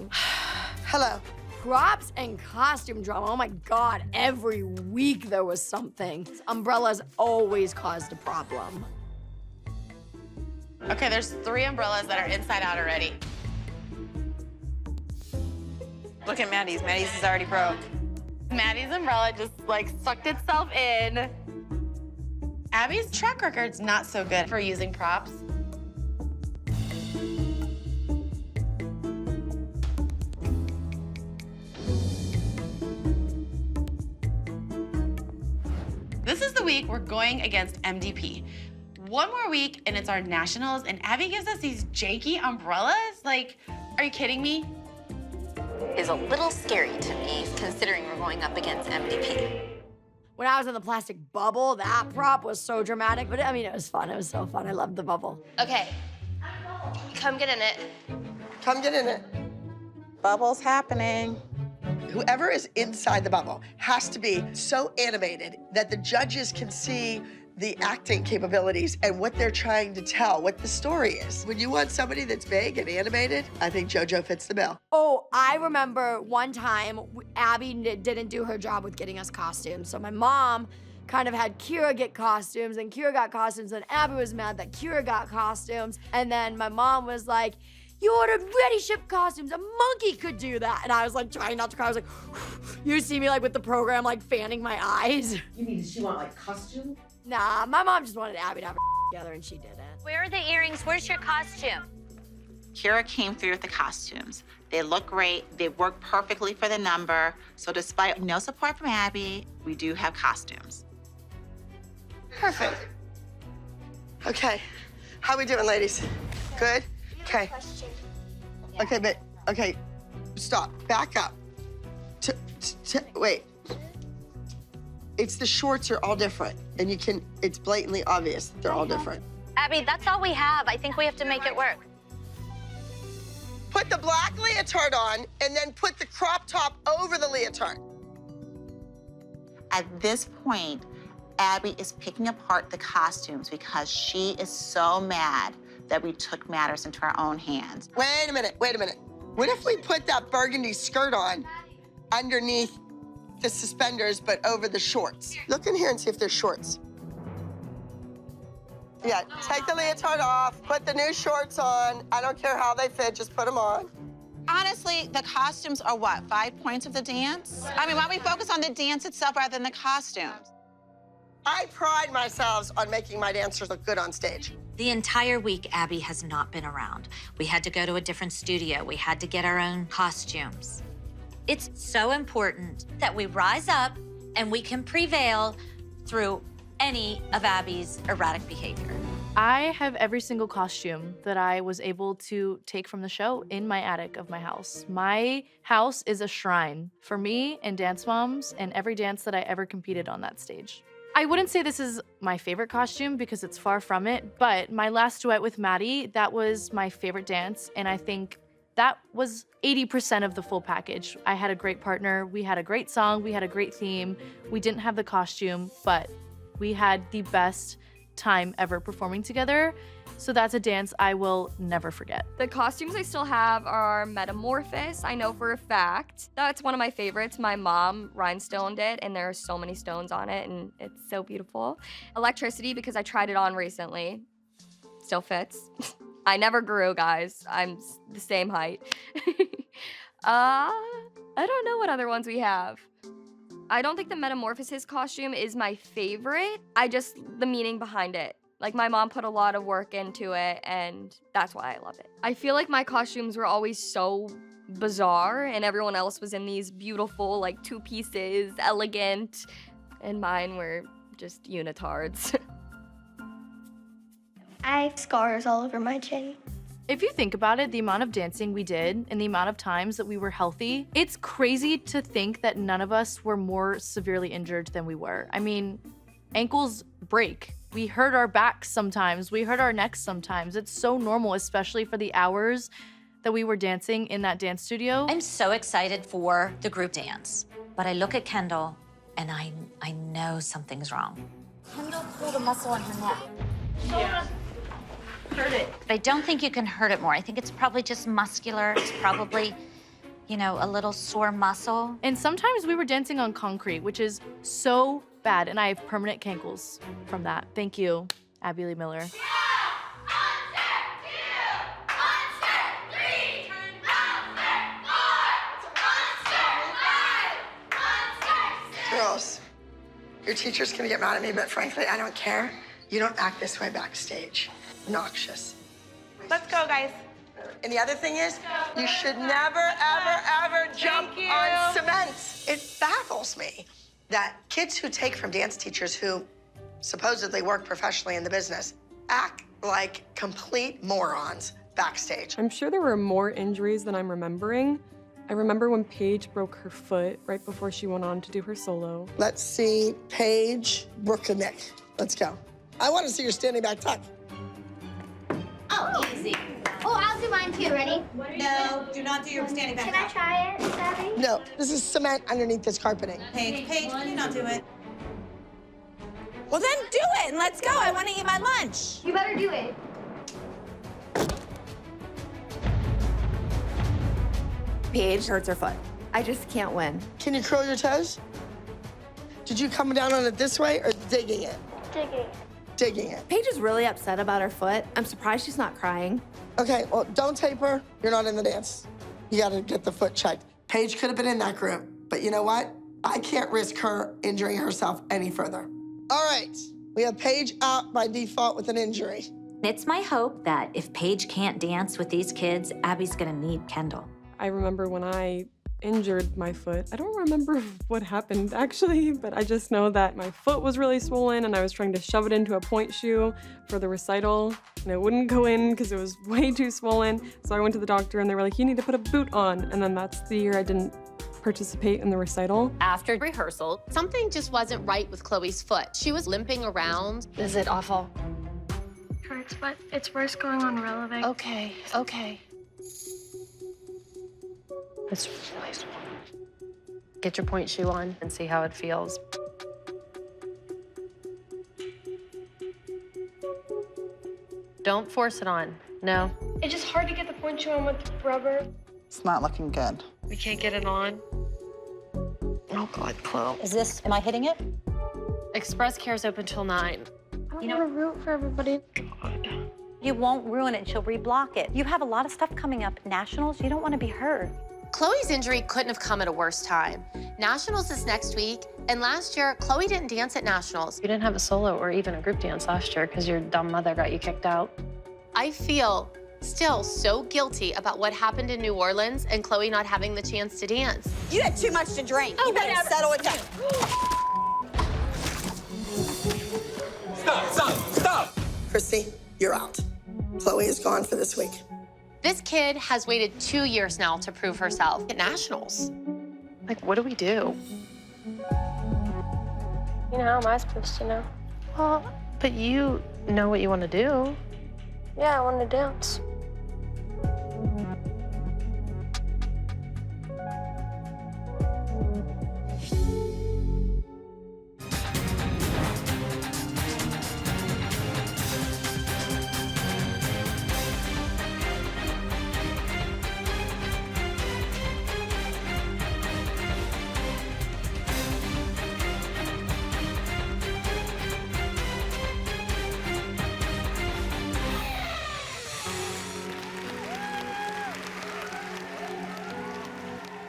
Hello. Props and costume drama. Oh my God, every week there was something. Umbrellas always caused a problem. Okay, there's 3 umbrellas that are inside out already. Look at Maddie's. Maddie's is already broke. Maddie's umbrella just like sucked itself in. Abby's track record's not so good for using props. This is the week we're going against MDP. One more week and it's our nationals, and Abby gives us these janky umbrellas? Like, are you kidding me? Is a little scary to me, considering we're going up against MDP. When I was in the plastic bubble, that prop was so dramatic, but I mean, it was fun. It was so fun. I loved the bubble. Okay, come get in it. Come get in it. Bubble's happening. Whoever is inside the bubble has to be so animated that the judges can see the acting capabilities and what they're trying to tell, what the story is. When you want somebody that's big and animated, I think JoJo fits the bill. Oh, I remember one time Abby didn't do her job with getting us costumes. So my mom kind of had Kira get costumes, and Kira got costumes, and Abby was mad that Kira got costumes. And then my mom was like, you ordered ready ship costumes, a monkey could do that. And I was like trying not to cry. I was like, you see me like with the program like fanning my eyes. You mean, does she want like costume? Nah, my mom just wanted Abby to have her together, and she didn't. Where are the earrings? Where's your costume? Kira came through with the costumes. They look great. They work perfectly for the number. So despite no support from Abby, we do have costumes. Perfect. Okay, how we doing, ladies? Good? Okay. Okay, but, okay, stop, back up. Wait. It's the shorts are all different, and it's blatantly obvious that they're all different. Abby, that's all we have. I think we have to make it work. Put the black leotard on, and then put the crop top over the leotard. At this point, Abby is picking apart the costumes because she is so mad that we took matters into our own hands. Wait a minute. What if we put that burgundy skirt on underneath the suspenders, but over the shorts? Look in here and see if there's shorts. Yeah, take the leotard off, put the new shorts on. I don't care how they fit, just put them on. Honestly, the costumes are what, 5 points of the dance? I mean, why don't we focus on the dance itself rather than the costumes? I pride myself on making my dancers look good on stage. The entire week, Abby has not been around. We had to go to a different studio. We had to get our own costumes. It's so important that we rise up and we can prevail through any of Abby's erratic behavior. I have every single costume that I was able to take from the show in my attic of my house. My house is a shrine for me and Dance Moms and every dance that I ever competed on that stage. I wouldn't say this is my favorite costume because it's far from it, but my last duet with Maddie, that was my favorite dance, and I think that was 80% of the full package. I had a great partner, we had a great song, we had a great theme. We didn't have the costume, but we had the best time ever performing together. So that's a dance I will never forget. The costumes I still have are Metamorphosis. I know for a fact. That's one of my favorites. My mom rhinestoned it, and there are so many stones on it, and it's so beautiful. Electricity, because I tried it on recently. Still fits. I never grew, guys. I'm the same height. I don't know what other ones we have. I don't think the Metamorphosis costume is my favorite. The meaning behind it. Like, my mom put a lot of work into it, and that's why I love it. I feel like my costumes were always so bizarre, and everyone else was in these beautiful, like, 2 pieces, elegant, and mine were just unitards. I have scars all over my chin. If you think about it, the amount of dancing we did and the amount of times that we were healthy, it's crazy to think that none of us were more severely injured than we were. I mean, ankles break. We hurt our backs sometimes. We hurt our necks sometimes. It's so normal, especially for the hours that we were dancing in that dance studio. I'm so excited for the group dance, but I look at Kendall and I know something's wrong. Kendall pulled a muscle in her neck. Yeah. Hurt it. But I don't think you can hurt it more. I think it's probably just muscular. It's probably, you know, a little sore muscle. And sometimes we were dancing on concrete, which is so bad, and I have permanent cankles from that. Thank you, Abby Lee Miller. Your teacher's gonna get mad at me, but frankly, I don't care. You don't act this way backstage. Noxious. Let's go, guys. And the other thing is, you should never, ever jump on cement. It baffles me that kids who take from dance teachers who supposedly work professionally in the business act like complete morons backstage. I'm sure there were more injuries than I'm remembering. I remember when Paige broke her foot right before she went on to do her solo. Let's see Paige, Brooke, and Nick. Let's go. I want to see your standing back tuck. Oh, easy. Oh, I'll do mine too. Ready? No, do not do your standing back. Can I try it, Savvy? No, this is cement underneath this carpeting. Paige, can you not do it? Well, then do it and let's go. I want to eat my lunch. You better do it. Paige hurts her foot. I just can't win. Can you curl your toes? Did you come down on it this way or digging it? Digging. Digging it. Paige is really upset about her foot. I'm surprised she's not crying. Okay, well, don't tape her. You're not in the dance. You gotta get the foot checked. Paige could have been in that group, but you know what? I can't risk her injuring herself any further. All right, we have Paige out by default with an injury. It's my hope that if Paige can't dance with these kids, Abby's gonna need Kendall. I remember when I injured my foot. I don't remember what happened actually, but I just know that my foot was really swollen and I was trying to shove it into a point shoe for the recital and it wouldn't go in because it was way too swollen. So I went to the doctor and they were like, you need to put a boot on. And then that's the year I didn't participate in the recital. After rehearsal, something just wasn't right with Chloe's foot. She was limping around. Is it awful? Hurts, but it's worse going on relevant. Okay, okay. It's really swollen. Get your point shoe on and see how it feels. Don't force it on, no. It's just hard to get the point shoe on with rubber. It's not looking good. We can't get it on. Oh God, Chloe. Am I hitting it? Express Care's open till 9. I don't want to root for everybody. You won't ruin it and she'll reblock it. You have a lot of stuff coming up. Nationals, you don't want to be hurt. Chloe's injury couldn't have come at a worse time. Nationals is next week, and last year, Chloe didn't dance at Nationals. You didn't have a solo or even a group dance last year because your dumb mother got you kicked out. I feel still so guilty about what happened in New Orleans and Chloe not having the chance to dance. You had too much to drink. You better settle it down. Stop! Christy, you're out. Chloe is gone for this week. This kid has waited 2 years now to prove herself at Nationals. Like, what do we do? You know, how am I supposed to know? Well, but you know what you want to do. Yeah, I want to dance.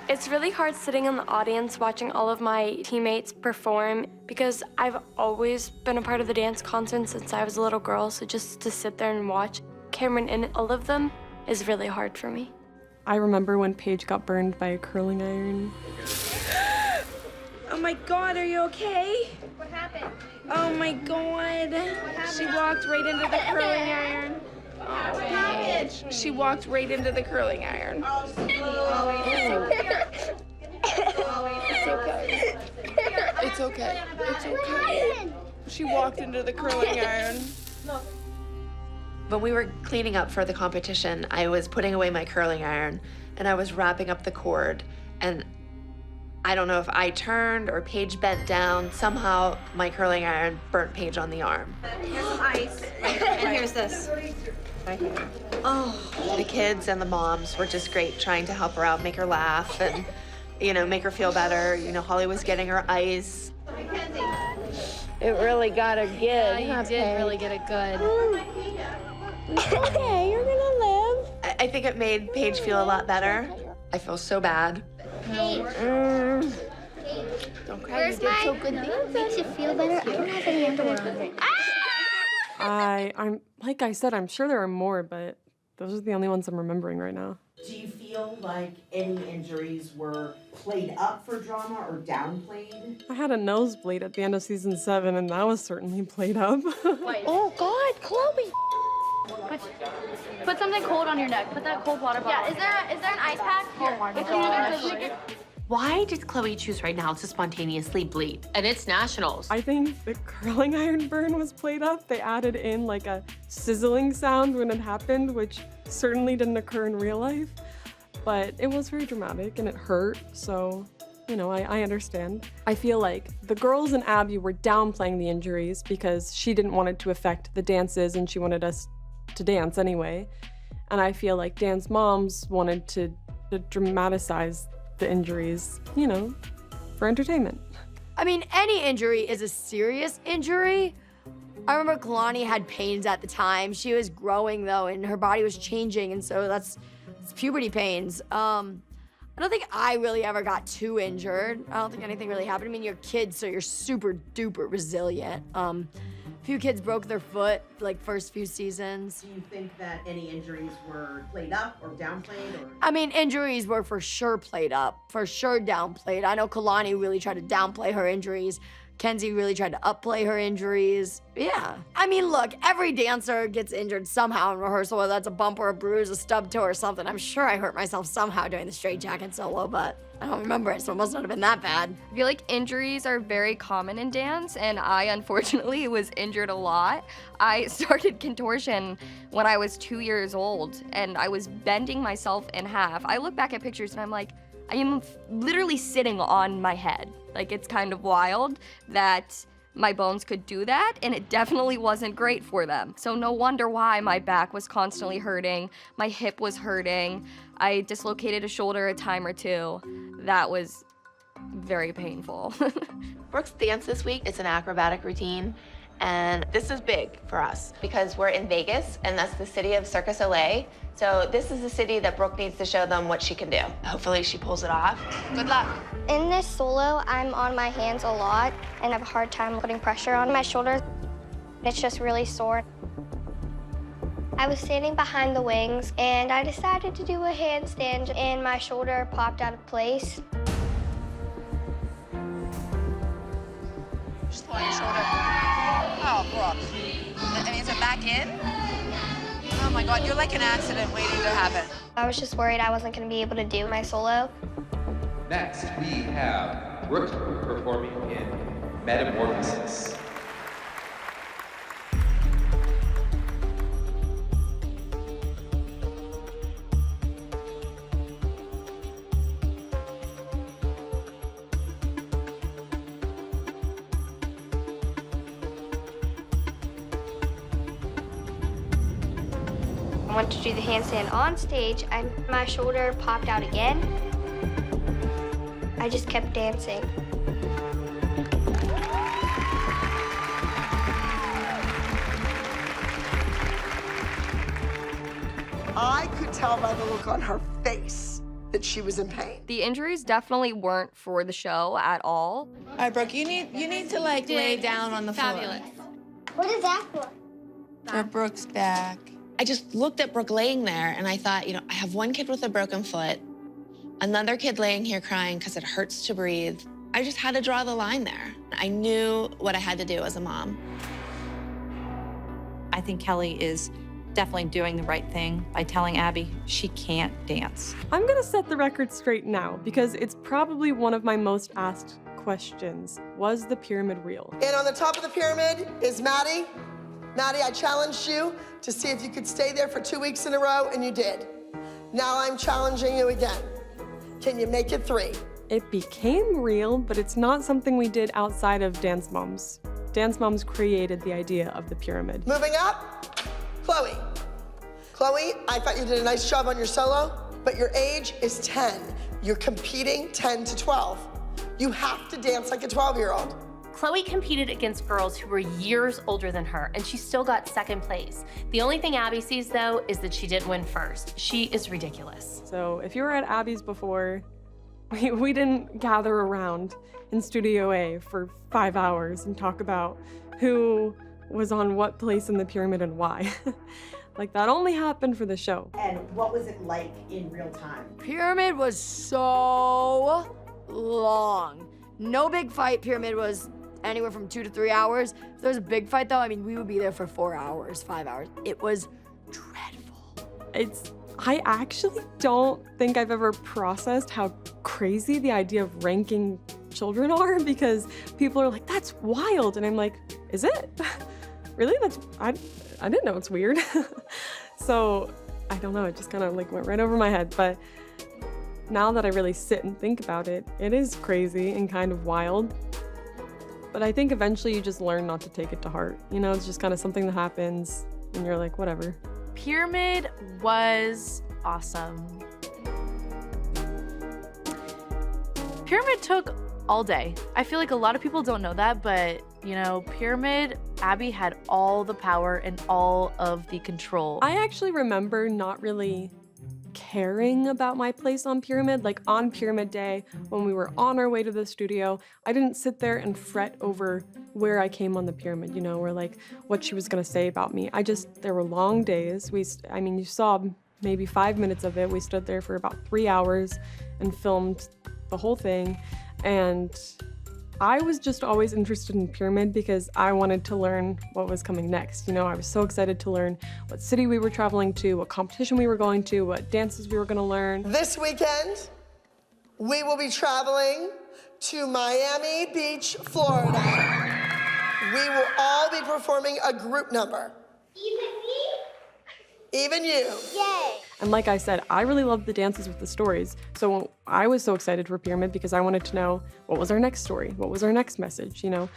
It's really hard sitting in the audience watching all of my teammates perform because I've always been a part of the dance concert since I was a little girl, so just to sit there and watch Cameron in all of them is really hard for me. I remember when Paige got burned by a curling iron. Oh my God, are you okay? What happened? Oh my God. She walked right into the curling iron. Oh, Paige. She walked right into the curling iron. It's okay. It's okay. It's okay. She walked into the curling iron. When we were cleaning up for the competition, I was putting away my curling iron and I was wrapping up the cord, and I don't know if I turned or Paige bent down. Somehow my curling iron burnt Paige on the arm. Here's some ice. And here's this. Right here. Oh, the kids and the moms were just great, trying to help her out, make her laugh and, you know, make her feel better. You know, Holly was getting her ice. It really got her good. Yeah, you did really get it good. Okay, you're gonna live. I think it made Paige feel a lot better. I feel so bad. Oh Don't cry. Where's You did so good. Makes you feel better. I don't have any underwear on. I'm like I said, I'm sure there are more, but those are the only ones I'm remembering right now. Do you feel like any injuries were played up for drama or downplayed? I had a nosebleed at the end of season 7, and that was certainly played up. Oh God, Chloe! Put something cold on your neck. Put that cold water bottle. Yeah, is there an ice pack? Oh my gosh. Why did Chloe choose right now to spontaneously bleed? And it's nationals. I think the curling iron burn was played up. They added in like a sizzling sound when it happened, which certainly didn't occur in real life. But it was very dramatic and it hurt, so, you know, I understand. I feel like the girls and Abby were downplaying the injuries because she didn't want it to affect the dances and she wanted us to dance anyway. And I feel like dance moms wanted to dramatize the injuries, you know, for entertainment. I mean, any injury is a serious injury. I remember Kalani had pains at the time. She was growing though, and her body was changing, and so it's puberty pains. I don't think I really ever got too injured. I don't think anything really happened. I mean, you're kids, so you're super duper resilient. A few kids broke their foot like first few seasons. Do you think that any injuries were played up or downplayed? Or? I mean, injuries were for sure played up, for sure downplayed. I know Kalani really tried to downplay her injuries. Kenzie really tried to upplay her injuries. Yeah. I mean, look, every dancer gets injured somehow in rehearsal, whether that's a bump or a bruise, a stub toe or something. I'm sure I hurt myself somehow during the straitjacket solo, but I don't remember it, so it must not have been that bad. I feel like injuries are very common in dance, and I unfortunately was injured a lot. I started contortion when I was 2 years old, and I was bending myself in half. I look back at pictures and I'm like, I am literally sitting on my head. Like, it's kind of wild that my bones could do that, and it definitely wasn't great for them. So no wonder why my back was constantly hurting, my hip was hurting, I dislocated a shoulder a time or two. That was very painful. Brooke's dance this week, it's an acrobatic routine, and this is big for us because we're in Vegas, and that's the city of Cirque du Soleil. So this is the city that Brooke needs to show them what she can do. Hopefully she pulls it off. Good luck. In this solo, I'm on my hands a lot and have a hard time putting pressure on my shoulders. It's just really sore. I was standing behind the wings and I decided to do a handstand and my shoulder popped out of place. Just pull your shoulder. Oh, Brooke. And is it back in? Oh my God, you're like an accident waiting to happen. I was just worried I wasn't going to be able to do my solo. Next, we have Brooke performing in Metamorphosis. I went to do the handstand on stage and my shoulder popped out again. I just kept dancing. I could tell by the look on her face that she was in pain. The injuries definitely weren't for the show at all. All right, Brooke, you need to like lay down on the floor. Fabulous. What is that for? For Brooke's back. I just looked at Brooke laying there and I thought, you know, I have one kid with a broken foot, another kid laying here crying because it hurts to breathe. I just had to draw the line there. I knew what I had to do as a mom. I think Kelly is definitely doing the right thing by telling Abby she can't dance. I'm gonna set the record straight now because it's probably one of my most asked questions. Was the pyramid real? And on the top of the pyramid is Maddie. Maddie, I challenged you to see if you could stay there for 2 weeks in a row, and you did. Now I'm challenging you again. Can you make it 3? It became real, but it's not something we did outside of Dance Moms. Dance Moms created the idea of the pyramid. Moving up, Chloe. Chloe, I thought you did a nice job on your solo, but your age is 10. You're competing 10 to 12. You have to dance like a 12-year-old. Chloe competed against girls who were years older than her, and she still got second place. The only thing Abby sees, though, is that she didn't win first. She is ridiculous. So if you were at Abby's before, We didn't gather around in Studio A for 5 hours and talk about who was on what place in the pyramid and why. Like, that only happened for the show. And what was it like in real time? Pyramid was so long. No big fight. Pyramid was anywhere from 2 to 3 hours. If there was a big fight, though, I mean, we would be there for 4 hours, 5 hours. It was dreadful. I actually don't think I've ever processed how crazy the idea of ranking children are, because people are like, that's wild. And I'm like, is it? Really? I didn't know it's weird. So I don't know, it just kind of like went right over my head. But now that I really sit and think about it, it is crazy and kind of wild. But I think eventually you just learn not to take it to heart. You know, it's just kind of something that happens and you're like, whatever. Pyramid was awesome. Pyramid took all day. I feel like a lot of people don't know that, but you know, Pyramid, Abby had all the power and all of the control. I actually remember not really caring about my place on Pyramid. Like on Pyramid Day, when we were on our way to the studio, I didn't sit there and fret over where I came on the pyramid, you know, or like what she was gonna say about me. There were long days. I mean, you saw maybe 5 minutes of it. We stood there for about 3 hours and filmed the whole thing. And I was just always interested in Pyramid because I wanted to learn what was coming next. You know, I was so excited to learn what city we were traveling to, what competition we were going to, what dances we were gonna learn. This weekend, we will be traveling to Miami Beach, Florida. We will all be performing a group number. Even me? Even you. Yay! And like I said, I really loved the dances with the stories. So I was so excited for Pyramid because I wanted to know what was our next story, what was our next message, you know?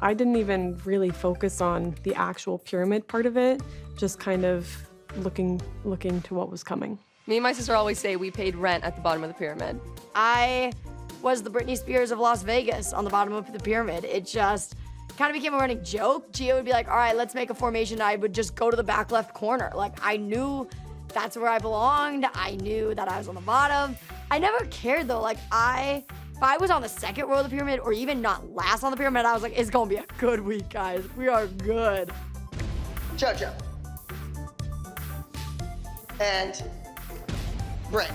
I didn't even really focus on the actual pyramid part of it, just kind of looking to what was coming. Me and my sister always say we paid rent at the bottom of the pyramid. I was the Britney Spears of Las Vegas on the bottom of the pyramid. It just kind of became a running joke. Gia would be like, all right, let's make a formation. I would just go to the back left corner. Like, I knew that's where I belonged. I knew that I was on the bottom. I never cared though. Like, if I was on the second row of the pyramid or even not last on the pyramid, I was like, it's gonna be a good week, guys. We are good. JoJo. And Britt.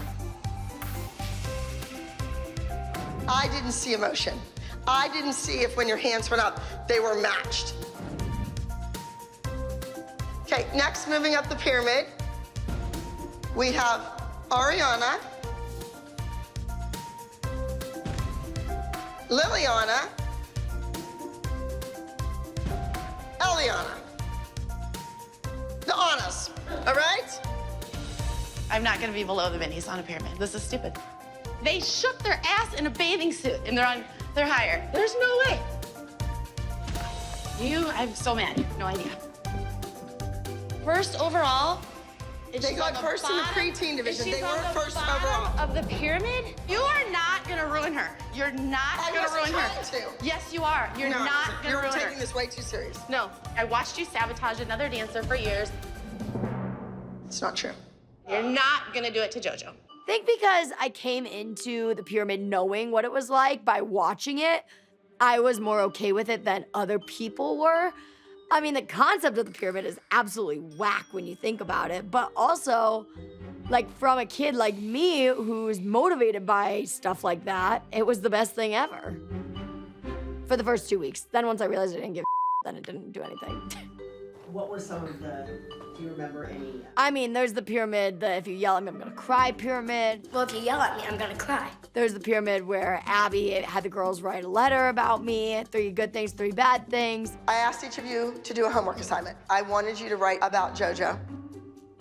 I didn't see emotion. I didn't see if when your hands went up, they were matched. Okay, next, moving up the pyramid, we have Ariana, Liliana, Eliana. The Annas, all right? I'm not gonna be below the minis on a pyramid. This is stupid. They shook their ass in a bathing suit and they're higher. There's no way. I'm so mad. You have no idea. First overall, they got first in the preteen division. They weren't first overall. Of the pyramid, you are not gonna ruin her. You're not gonna ruin her. Yes, you are. You're not gonna ruin her. You're taking this way too serious. No, I watched you sabotage another dancer for years. It's not true. You're not gonna do it to JoJo. I think because I came into the pyramid knowing what it was like by watching it, I was more okay with it than other people were. I mean, the concept of the pyramid is absolutely whack when you think about it, but also, like, from a kid like me who's motivated by stuff like that, it was the best thing ever. For the first 2 weeks. Then once I realized I didn't give a then it didn't do anything. What were some of do you remember any? I mean, there's the pyramid, the if you yell at me, I'm gonna cry pyramid. Well, if you yell at me, I'm gonna cry. There's the pyramid where Abby had the girls write a letter about me, 3 good things, 3 bad things. I asked each of you to do a homework assignment. I wanted you to write about JoJo.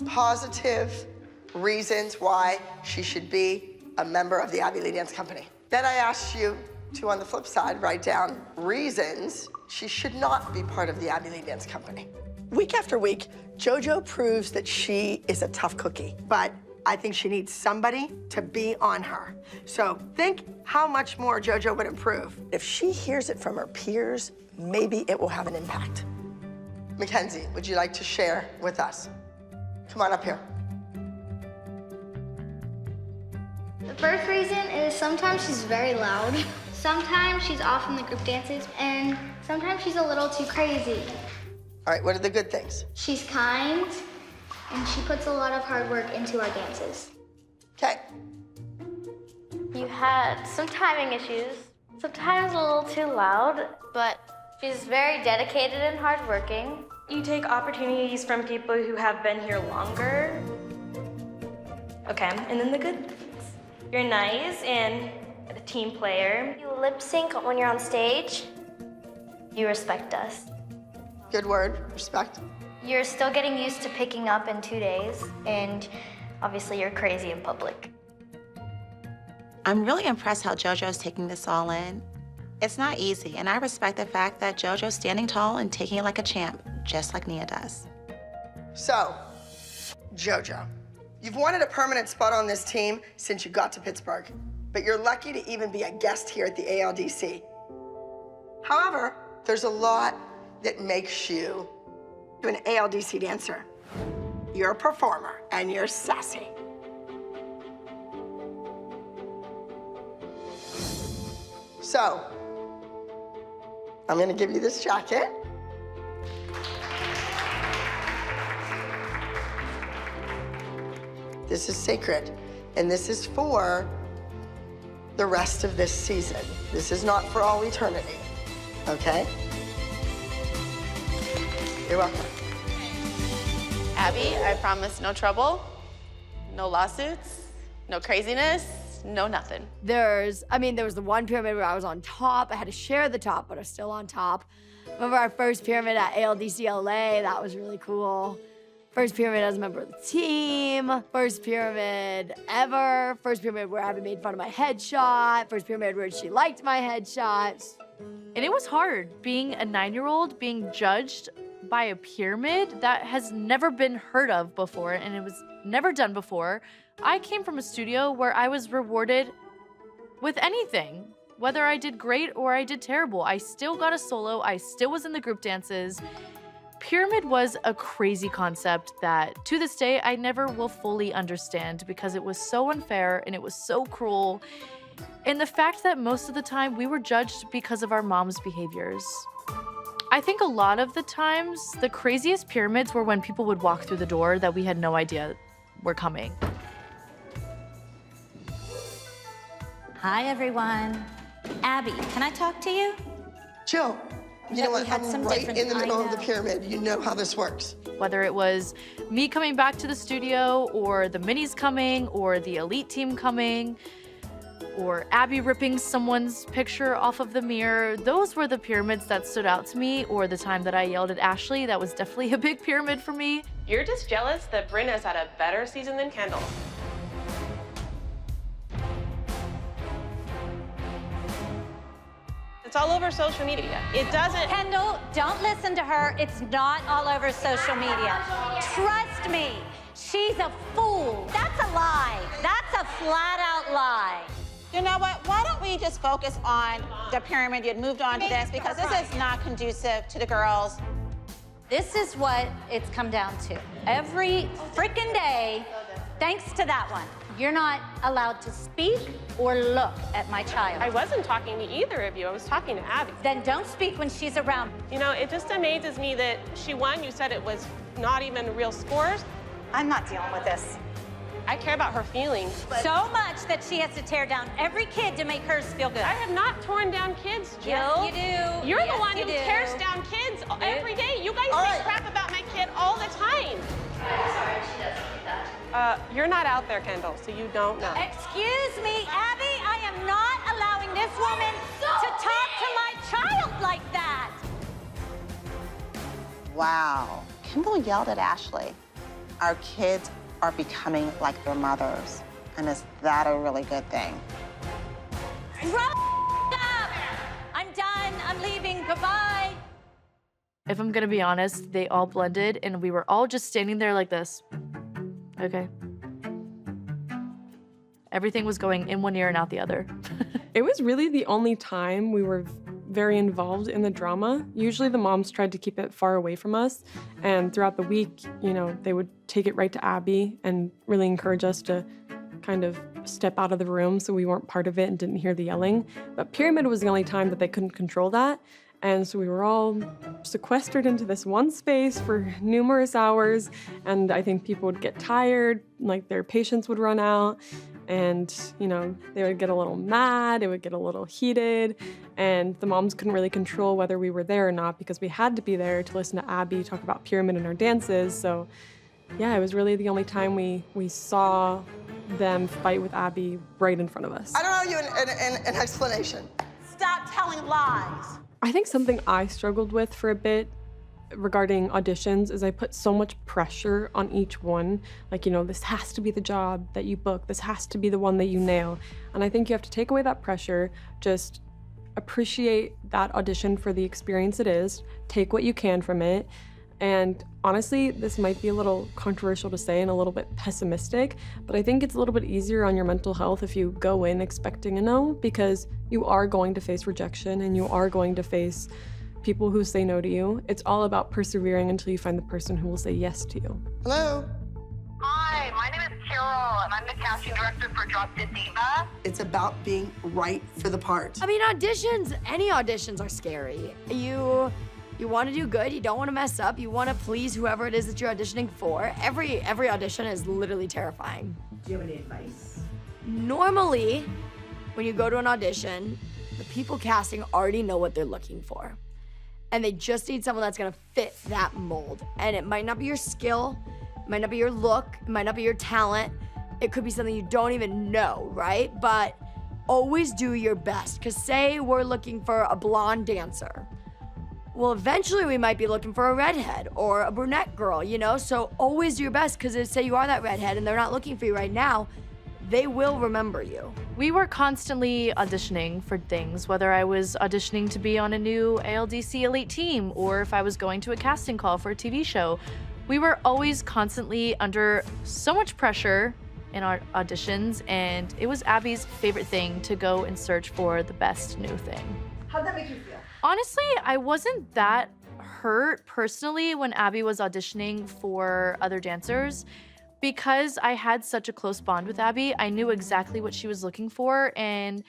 Positive reasons why she should be a member of the Abby Lee Dance Company. Then I asked you to, on the flip side, write down reasons she should not be part of the Abby Lee Dance Company. Week after week, JoJo proves that she is a tough cookie, but I think she needs somebody to be on her. So think how much more JoJo would improve. If she hears it from her peers, maybe it will have an impact. Mackenzie, would you like to share with us? Come on up here. The first reason is sometimes she's very loud. Sometimes she's off in the group dances, and sometimes she's a little too crazy. All right, what are the good things? She's kind, and she puts a lot of hard work into our dances. Okay. You had some timing issues, sometimes a little too loud, but she's very dedicated and hardworking. You take opportunities from people who have been here longer. Okay, and then the good things. You're nice and a team player. You lip sync when you're on stage. You respect us. Good word, respect. You're still getting used to picking up in 2 days, and obviously you're crazy in public. I'm really impressed how JoJo's taking this all in. It's not easy, and I respect the fact that JoJo's standing tall and taking it like a champ, just like Nia does. So, JoJo, you've wanted a permanent spot on this team since you got to Pittsburgh, but you're lucky to even be a guest here at the ALDC. However, there's a lot that makes you an ALDC dancer. You're a performer, and you're sassy. So, I'm gonna give you this jacket. This is sacred, and this is for the rest of this season. This is not for all eternity, okay? You're welcome. Abby, I promise no trouble, no lawsuits, no craziness, no nothing. There was the one pyramid where I was on top. I had to share the top, but I was still on top. Remember our first pyramid at ALDC LA? That was really cool. First pyramid as a member of the team. First pyramid ever. First pyramid where Abby made fun of my headshot. First pyramid where she liked my headshots. And it was hard being a 9-year-old, being judged by a pyramid that has never been heard of before, and it was never done before. I came from a studio where I was rewarded with anything. Whether I did great or I did terrible, I still got a solo, I still was in the group dances. Pyramid was a crazy concept that, to this day, I never will fully understand because it was so unfair and it was so cruel. And the fact that most of the time we were judged because of our mom's behaviors. I think a lot of the times, the craziest pyramids were when people would walk through the door that we had no idea were coming. Hi, everyone. Abby, can I talk to you? Jill, you know what? I'm right in the middle of the pyramid. You know how this works. Whether it was me coming back to the studio, or the minis coming, or the elite team coming, or Abby ripping someone's picture off of the mirror, those were the pyramids that stood out to me, or the time that I yelled at Ashley, that was definitely a big pyramid for me. You're just jealous that Bryn has had a better season than Kendall. It's all over social media. It doesn't... Kendall, don't listen to her. It's not all over social media. Trust me, she's a fool. That's a lie. That's a flat-out lie. You know what? Why don't we just focus on the pyramid? You had moved on to this because this is not conducive to the girls. This is what it's come down to. Every freaking day, thanks to that one, you're not allowed to speak or look at my child. I wasn't talking to either of you. I was talking to Abby. Then don't speak when she's around. You know, it just amazes me that she won. You said it was not even real scores. I'm not dealing with this. I care about her feelings. So much that she has to tear down every kid to make hers feel good. I have not torn down kids, Jill. Yes, you do. You're Yes, the one you who do. tears down kids every day. You guys say crap about my kid all the time. I'm sorry, she doesn't do that. You're not out there, Kendall, so you don't know. Excuse me, Abby, I am not allowing this woman to talk to my child like that. Wow. Kendall yelled at Ashley. Our kids are becoming like their mothers. And is that a really good thing? Up! I'm done. I'm leaving. Goodbye. If I'm gonna be honest, they all blended and we were all just standing there like this. Okay. Everything was going in one ear and out the other. It was really the only time we were very involved in the drama. Usually the moms tried to keep it far away from us, and throughout the week, you know, they would take it right to Abby and really encourage us to kind of step out of the room so we weren't part of it and didn't hear the yelling. But Pyramid was the only time that they couldn't control that. And so we were all sequestered into this one space for numerous hours. And I think people would get tired, like their patience would run out. And, you know, they would get a little mad, it would get a little heated. And the moms couldn't really control whether we were there or not because we had to be there to listen to Abby talk about Pyramid and our dances. So yeah, it was really the only time we saw them fight with Abby right in front of us. I don't owe you an explanation. Stop telling lies. I think something I struggled with for a bit regarding auditions is I put so much pressure on each one. Like, you know, this has to be the job that you book. This has to be the one that you nail. And I think you have to take away that pressure, just appreciate that audition for the experience it is, take what you can from it. And honestly, this might be a little controversial to say and a little bit pessimistic, but I think it's a little bit easier on your mental health if you go in expecting a no, because you are going to face rejection and you are going to face people who say no to you. It's all about persevering until you find the person who will say yes to you. Hello? Hi, my name is Carol, and I'm the casting director for Drop Dead Diva. It's about being right for the part. I mean, auditions, any auditions are scary. You want to do good, you don't want to mess up, you want to please whoever it is that you're auditioning for. Every audition is literally terrifying. Do you have any advice? Normally, when you go to an audition, the people casting already know what they're looking for. And they just need someone that's gonna fit that mold. And it might not be your skill, it might not be your look, it might not be your talent, it could be something you don't even know, right? But always do your best, because say we're looking for a blonde dancer. Well, eventually we might be looking for a redhead or a brunette girl, you know? So always do your best, because say you are that redhead and they're not looking for you right now, they will remember you. We were constantly auditioning for things, whether I was auditioning to be on a new ALDC Elite team or if I was going to a casting call for a TV show. We were always constantly under so much pressure in our auditions, and it was Abby's favorite thing to go and search for the best new thing. How'd that make you feel? Honestly, I wasn't that hurt personally when Abby was auditioning for other dancers. Because I had such a close bond with Abby, I knew exactly what she was looking for, and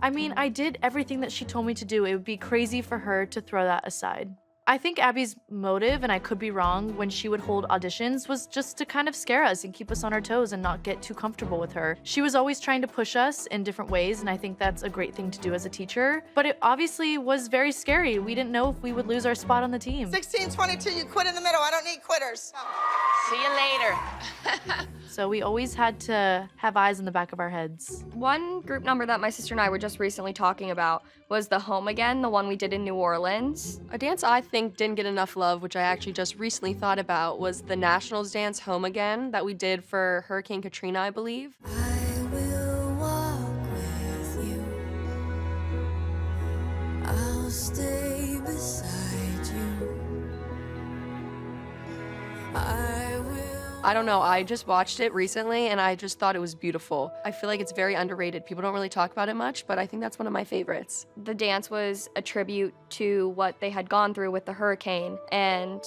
I mean, I did everything that she told me to do. It would be crazy for her to throw that aside. I think Abby's motive, and I could be wrong, when she would hold auditions was just to kind of scare us and keep us on our toes and not get too comfortable with her. She was always trying to push us in different ways, and I think that's a great thing to do as a teacher. But it obviously was very scary. We didn't know if we would lose our spot on the team. 1622, you quit in the middle. I don't need quitters. See you later. So we always had to have eyes in the back of our heads. One group number that my sister and I were just recently talking about was the Home Again, the one we did in New Orleans. A dance I think didn't get enough love, which I actually just recently thought about, was the Nationals dance Home Again that we did for Hurricane Katrina, I believe. I'll stay beside you. I don't know, I just watched it recently and I just thought it was beautiful. I feel like it's very underrated. People don't really talk about it much, but I think that's one of my favorites. The dance was a tribute to what they had gone through with the hurricane, and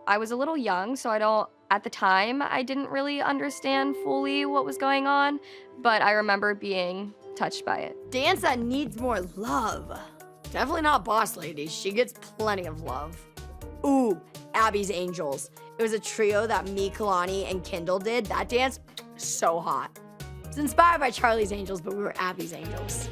I was a little young, so at the time, I didn't really understand fully what was going on, but I remember being touched by it. Dance that needs more love. Definitely not Boss Lady. She gets plenty of love. Ooh, Abby's Angels. It was a trio that me, Kalani, and Kendall did. That dance, so hot. It's inspired by Charlie's Angels, but we were Abby's Angels.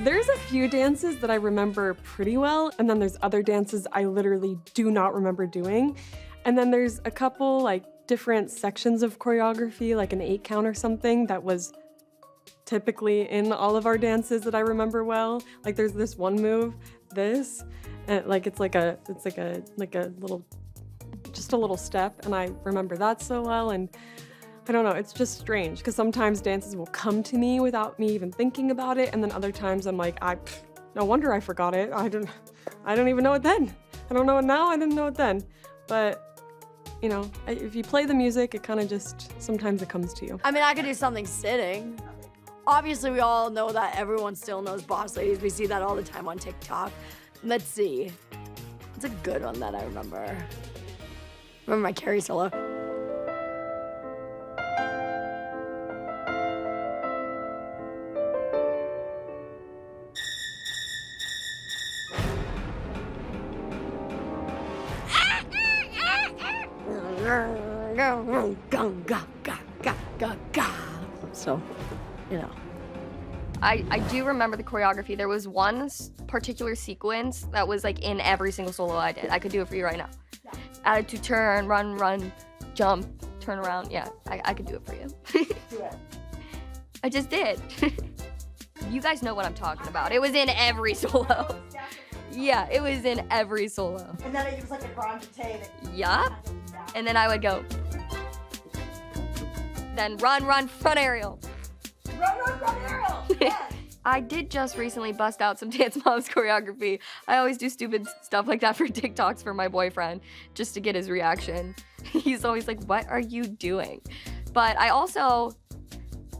There's a few dances that I remember pretty well, and then there's other dances I literally do not remember doing. And then there's a couple like different sections of choreography, like an 8 count or something that was typically in all of our dances that I remember well. Like there's this one move, this, and like it's like a little, just a little step, and I remember that so well. And I don't know, it's just strange because sometimes dances will come to me without me even thinking about it, and then other times I'm like, no wonder I forgot it. I don't even know it then. I don't know it now, I didn't know it then. But you know, if you play the music, it kind of just, sometimes it comes to you. I mean, I could do something sitting. Obviously, we all know that everyone still knows Boss Ladies. We see that all the time on TikTok. Let's see. It's a good one that I remember. Remember my Carrie solo? So, you know. I do remember the choreography. There was one particular sequence that was like in every single solo I did. I could do it for you right now. Attitude turn, run, jump, turn around. Yeah, I could do it for you. Do it. I just did. You guys know what I'm talking about. It was in every solo. Yeah, it was in every solo. And then it was like a grande that. Yup. And then I would go. Then run, front aerial. Run, aerial. Yes. I did just recently bust out some Dance Moms choreography. I always do stupid stuff like that for TikToks for my boyfriend, just to get his reaction. He's always like, what are you doing? But I also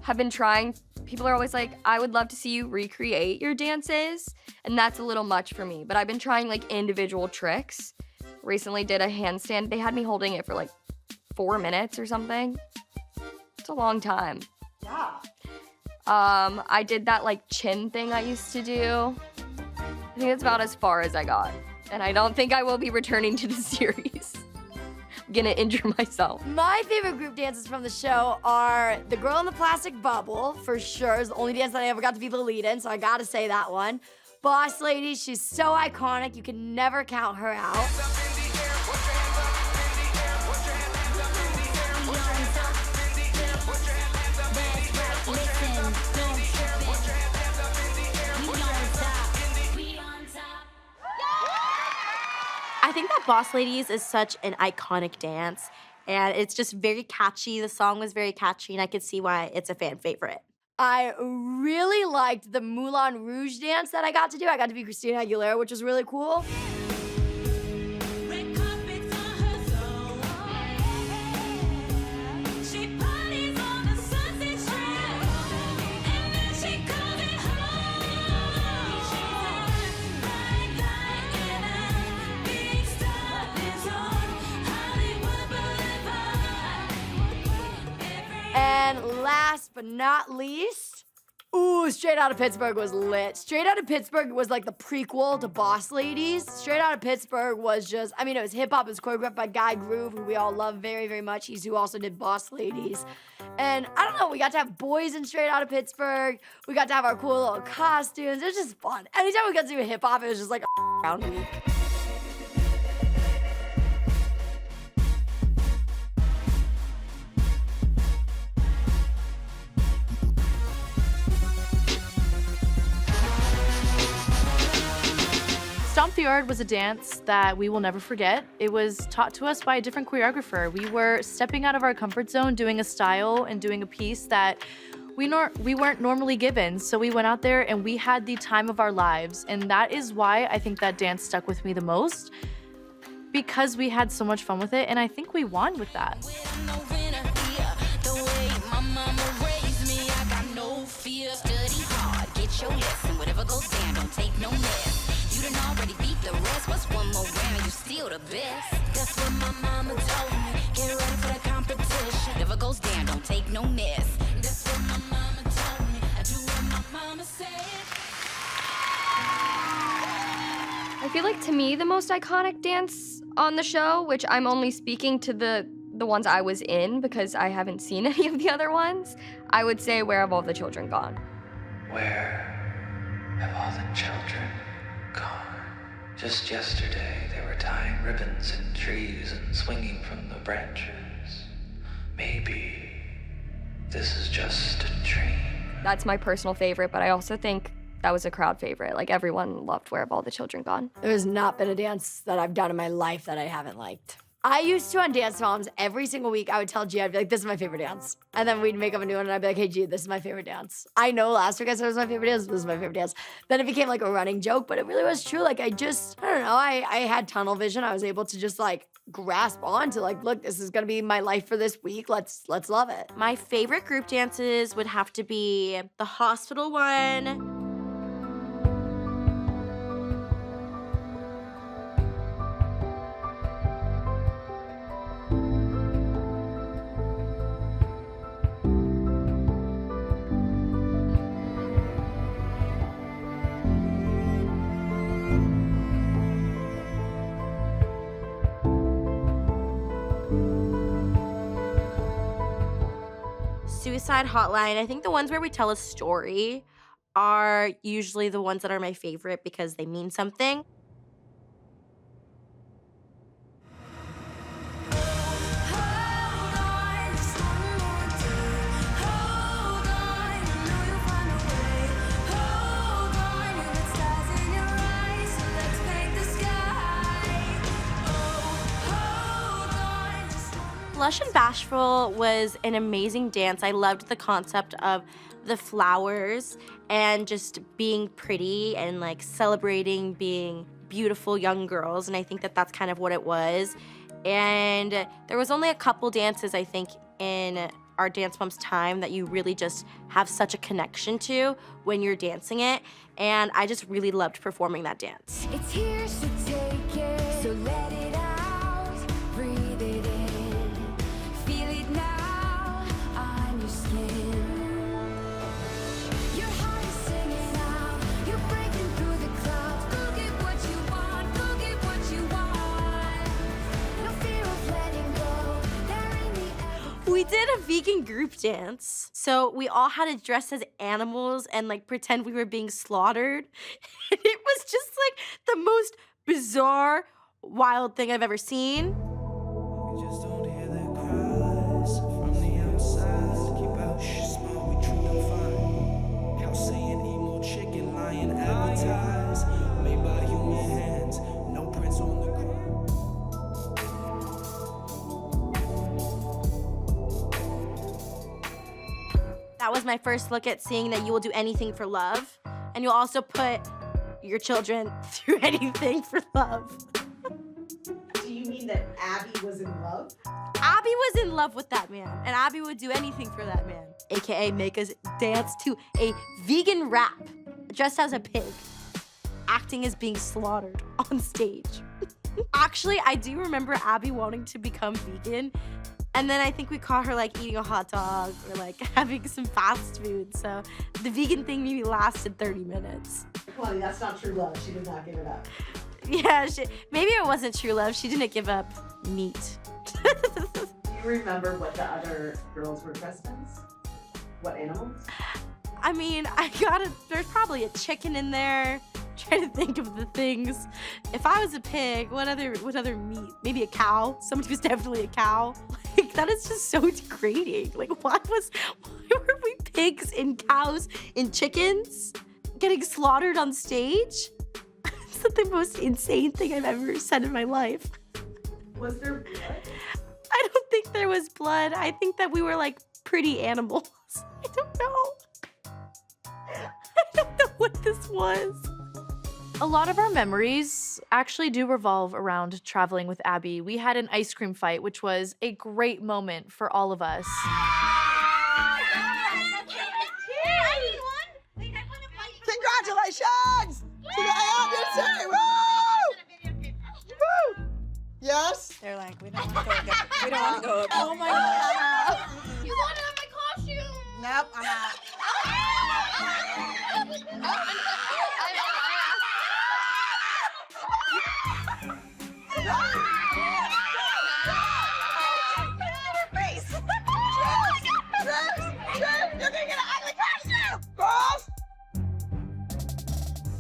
have been trying, people are always like, I would love to see you recreate your dances, and that's a little much for me. But I've been trying like individual tricks. Recently did a handstand. They had me holding it for like 4 minutes or something. It's a long time. Yeah. I did that like chin thing I used to do. I think that's about as far as I got. And I don't think I will be returning to the series. I'm gonna injure myself. My favorite group dances from the show are The Girl in the Plastic Bubble, for sure. It's the only dance that I ever got to be the lead in, so I gotta say that one. Boss Lady, she's so iconic, you can never count her out. I think that Boss Ladies is such an iconic dance, and it's just very catchy. The song was very catchy, and I could see why it's a fan favorite. I really liked the Moulin Rouge dance that I got to do. I got to be Christina Aguilera, which was really cool. And last but not least, Straight Outta Pittsburgh was lit. Straight Outta Pittsburgh was like the prequel to Boss Ladies. Straight Outta Pittsburgh was just, I mean, it was hip hop. It was choreographed by Guy Groove, who we all love very, very much. He's who also did Boss Ladies. And I don't know, we got to have boys in Straight Outta Pittsburgh. We got to have our cool little costumes. It was just fun. Anytime we got to do hip hop, it was just like a round week. Stomp the Yard was a dance that we will never forget. It was taught to us by a different choreographer. We were stepping out of our comfort zone, doing a style and doing a piece that we weren't normally given. So we went out there and we had the time of our lives. And that is why I think that dance stuck with me the most, because we had so much fun with it, and I think we won with that. You done already beat the rest. What's one more round? You still the best. That's what my mama told me. Get ready for the competition. Never goes down, don't take no mess. That's what my mama told me. I do what my mama said. I feel like to me the most iconic dance on the show, which I'm only speaking to the ones I was in because I haven't seen any of the other ones, I would say Where Have All the Children Gone? Where have all the children gone? Just yesterday, they were tying ribbons in trees and swinging from the branches. Maybe this is just a dream. That's my personal favorite, but I also think that was a crowd favorite. Like, everyone loved Where Have All the Children Gone? There's not been a dance that I've done in my life that I haven't liked. I used to, on Dance Moms, every single week, I would tell G, I'd be like, this is my favorite dance. And then we'd make up a new one, and I'd be like, hey, G, this is my favorite dance. I know last week I said it was my favorite dance, this is my favorite dance. Then it became like a running joke, but it really was true. Like, I don't know, I had tunnel vision. I was able to just like grasp on to like, look, this is gonna be my life for this week. Let's love it. My favorite group dances would have to be the hospital one. Suicide Hotline. I think the ones where we tell a story are usually the ones that are my favorite because they mean something. Blush and Bashful was an amazing dance. I loved the concept of the flowers and just being pretty and like celebrating being beautiful young girls, and I think that that's kind of what it was. And there was only a couple dances, I think, in our Dance Moms time that you really just have such a connection to when you're dancing it, and I just really loved performing that dance. It's here, so take it, so let it out, breathe it in, feel it now on your skin. Your heart is singing out, you're breaking through the clouds. Go get what you want, go get what you want. No fear of letting go, there in the end. We did a vegan group dance. So we all had to dress as animals and like pretend we were being slaughtered. And it was just like the most bizarre, wild thing I've ever seen. That was my first look at seeing that you will do anything for love. And you'll also put your children through anything for love. Do you mean that Abby was in love? Abby was in love with that man, and Abby would do anything for that man. AKA make us dance to a vegan rap, dressed as a pig, acting as being slaughtered on stage. Actually, I do remember Abby wanting to become vegan, and then I think we caught her like eating a hot dog or like having some fast food. So the vegan thing maybe lasted 30 minutes. Well, that's not true love. She did not give it up. Yeah, maybe it wasn't true love. She didn't give up meat. Do you remember what the other girls were dressed as? What animals? I mean, there's probably a chicken in there. Trying to think of the things. If I was a pig, what other meat? Maybe a cow. Somebody was definitely a cow. Like, that is just so degrading. Like, why were we pigs and cows and chickens getting slaughtered on stage? It's the most insane thing I've ever said in my life. Was there blood? I don't think there was blood. I think that we were like pretty animals. I don't know. I don't know what this was. A lot of our memories actually do revolve around traveling with Abby. We had an ice cream fight, which was a great moment for all of us. Congratulations to the ALDC! Woo! Woo! Yes? They're like, we don't want to go. We don't want to go. Oh my God. You wanted on my costume. Nope, I'm out. You're gonna get an ugly costume! Girls!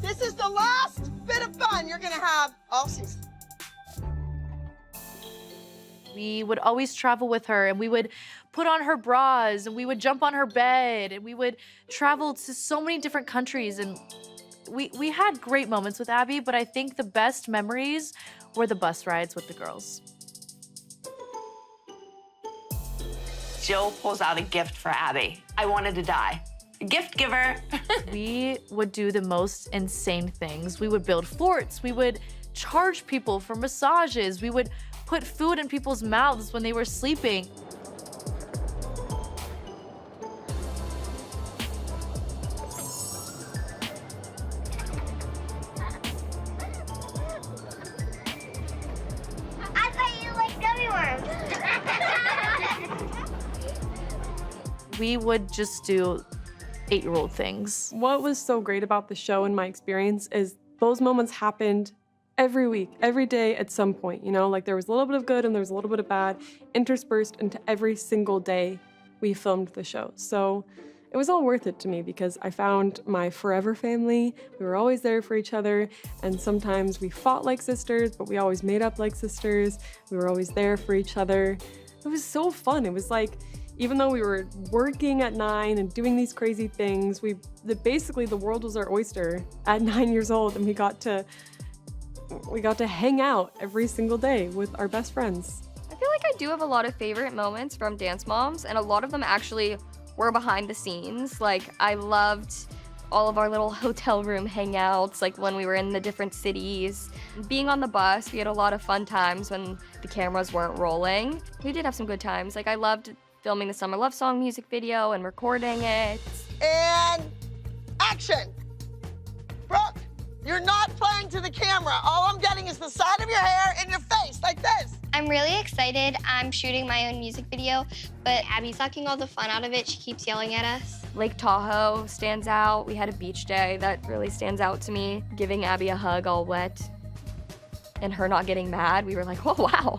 This is the last bit of fun you're gonna have all season. We would always travel with her, and we would put on her bras, and we would jump on her bed, and we would travel to so many different countries, and we had great moments with Abby, but I think the best memories were the bus rides with the girls. Jill pulls out a gift for Abby. I wanted to die. Gift giver. We would do the most insane things. We would build forts. We would charge people for massages. We would put food in people's mouths when they were sleeping. I thought you liked gummy worms. We would just do 8-year-old things. What was so great about the show and my experience is those moments happened every week, every day at some point, you know? Like there was a little bit of good and there was a little bit of bad interspersed into every single day we filmed the show. So it was all worth it to me because I found my forever family. We were always there for each other, and sometimes we fought like sisters, but we always made up like sisters. We were always there for each other. It was so fun. It was like, even though we were working at 9 and doing these crazy things, basically the world was our oyster at 9 years old, and we got to hang out every single day with our best friends. I feel like I do have a lot of favorite moments from Dance Moms, and a lot of them actually were behind the scenes. Like, I loved all of our little hotel room hangouts, like when we were in the different cities. Being on the bus, we had a lot of fun times when the cameras weren't rolling. We did have some good times. Like, I loved filming the Summer Love Song music video and recording it. And action. Brooke, you're not playing to the camera. All I'm getting is the side of your hair and your face, like this. I'm really excited. I'm shooting my own music video, but Abby's sucking all the fun out of it. She keeps yelling at us. Lake Tahoe stands out. We had a beach day that really stands out to me. Giving Abby a hug all wet and her not getting mad. We were like, oh, wow.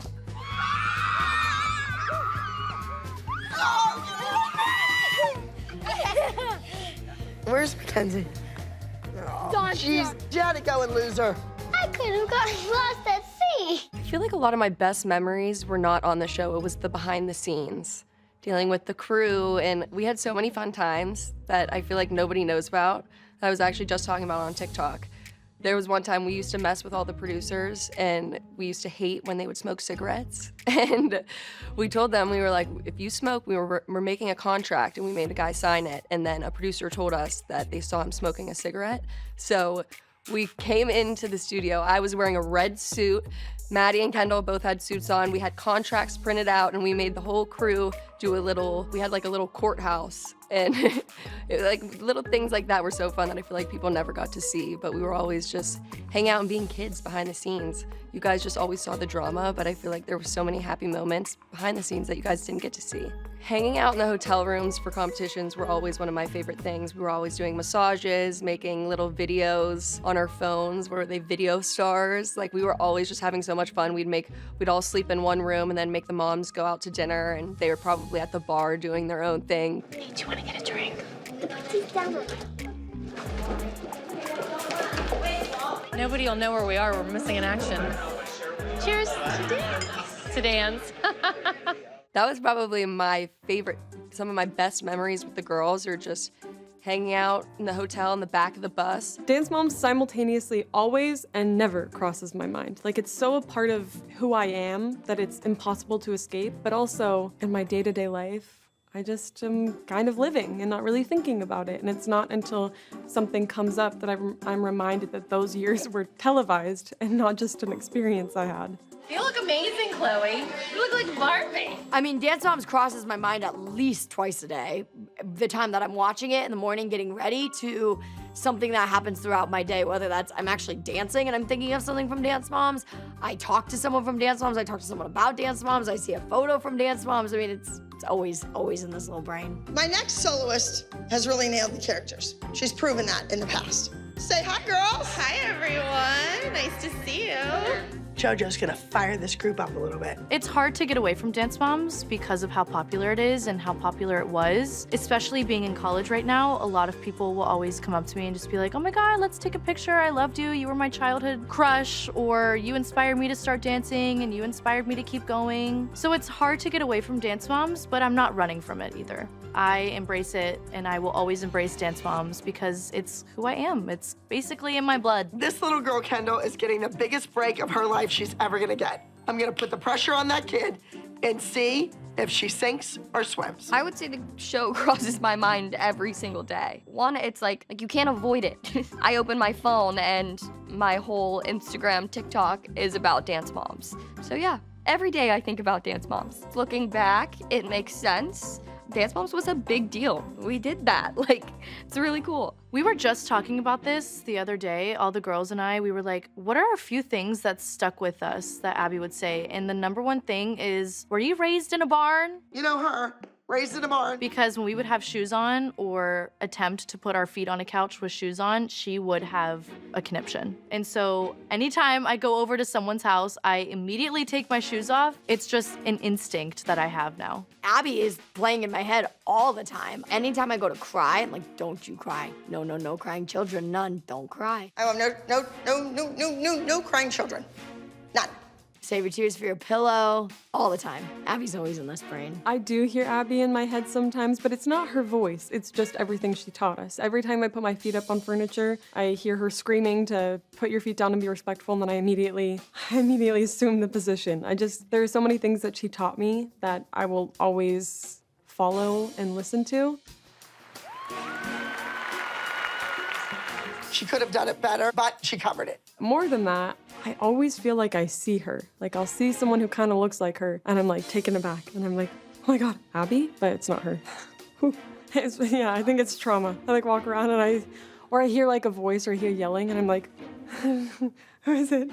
Where's Mackenzie? Oh, she's had to go and lose her. I could have gotten lost at sea. I feel like a lot of my best memories were not on the show. It was the behind the scenes, dealing with the crew, and we had so many fun times that I feel like nobody knows about. I was actually just talking about on TikTok. There was one time we used to mess with all the producers, and we used to hate when they would smoke cigarettes. And we told them, we were like, if you smoke, we're making a contract, and we made a guy sign it. And then a producer told us that they saw him smoking a cigarette. So we came into the studio. I was wearing a red suit. Maddie and Kendall both had suits on. We had contracts printed out, and we made the whole crew do we had like a little courthouse. And like little things like that were so fun that I feel like people never got to see, but we were always just hanging out and being kids behind the scenes. You guys just always saw the drama, but I feel like there were so many happy moments behind the scenes that you guys didn't get to see. Hanging out in the hotel rooms for competitions were always one of my favorite things. We were always doing massages, making little videos on our phones where they video stars. Like we were always just having so much fun. We'd all sleep in one room and then make the moms go out to dinner, and they were probably at the bar doing their own thing. Hey, do you want to get a drink? Put these down. Nobody will know where we are. We're missing in action. Cheers to dance. To dance. That was probably my favorite. Some of my best memories with the girls are just hanging out in the hotel in the back of the bus. Dance Moms simultaneously always and never crosses my mind. Like it's so a part of who I am that it's impossible to escape, but also in my day-to-day life, I just am kind of living and not really thinking about it. And it's not until something comes up that I'm reminded that those years were televised and not just an experience I had. You look amazing, Chloe. You look like Barbie. I mean, Dance Moms crosses my mind at least twice a day. The time that I'm watching it in the morning, getting ready, to something that happens throughout my day, whether that's I'm actually dancing and I'm thinking of something from Dance Moms, I talk to someone from Dance Moms, I talk to someone about Dance Moms, I see a photo from Dance Moms. I mean, it's always in this little brain. My next soloist has really nailed the characters. She's proven that in the past. Say hi, girls. Hi, everyone. Nice to see you. JoJo's gonna fire this group up a little bit. It's hard to get away from Dance Moms because of how popular it is and how popular it was. Especially being in college right now, a lot of people will always come up to me and just be like, oh my God, let's take a picture. I loved you. You were my childhood crush, or you inspired me to start dancing and you inspired me to keep going. So it's hard to get away from Dance Moms, but I'm not running from it either. I embrace it, and I will always embrace Dance Moms because it's who I am. It's basically in my blood. This little girl, Kendall, is getting the biggest break of her life she's ever gonna get. I'm gonna put the pressure on that kid and see if she sinks or swims. I would say the show crosses my mind every single day. One, it's like you can't avoid it. I open my phone and my whole Instagram, TikTok is about Dance Moms. So yeah, Every day I think about Dance Moms. Looking back, it makes sense. Dance Moms was a big deal. We did that. Like, it's really cool. We were just talking about this the other day, all the girls and I. We were like, what are a few things that stuck with us that Abby would say? And the number one thing is, were you raised in a barn? You know her, raised in a barn. Because when we would have shoes on or attempt to put our feet on a couch with shoes on, she would have a conniption. And so anytime I go over to someone's house, I immediately take my shoes off. It's just an instinct that I have now. Abby is playing in my head all the time. Anytime I go to cry, I'm like, don't you cry. No, no, no crying children, none, don't cry. I want no crying children, none. Save your tears for your pillow, all the time. Abby's always in this brain. I do hear Abby in my head sometimes, but it's not her voice. It's just everything she taught us. Every time I put my feet up on furniture, I hear her screaming to put your feet down and be respectful, and then I immediately assume the position. There are so many things that she taught me that I will always follow and listen to. She could have done it better, but she covered it. More than that, I always feel like I see her. Like, I'll see someone who kind of looks like her, and I'm like taken aback, and I'm like, oh my God, Abby? But it's not her. Yeah, I think it's trauma. I like walk around and I hear like a voice or I hear yelling, and I'm like, who is it?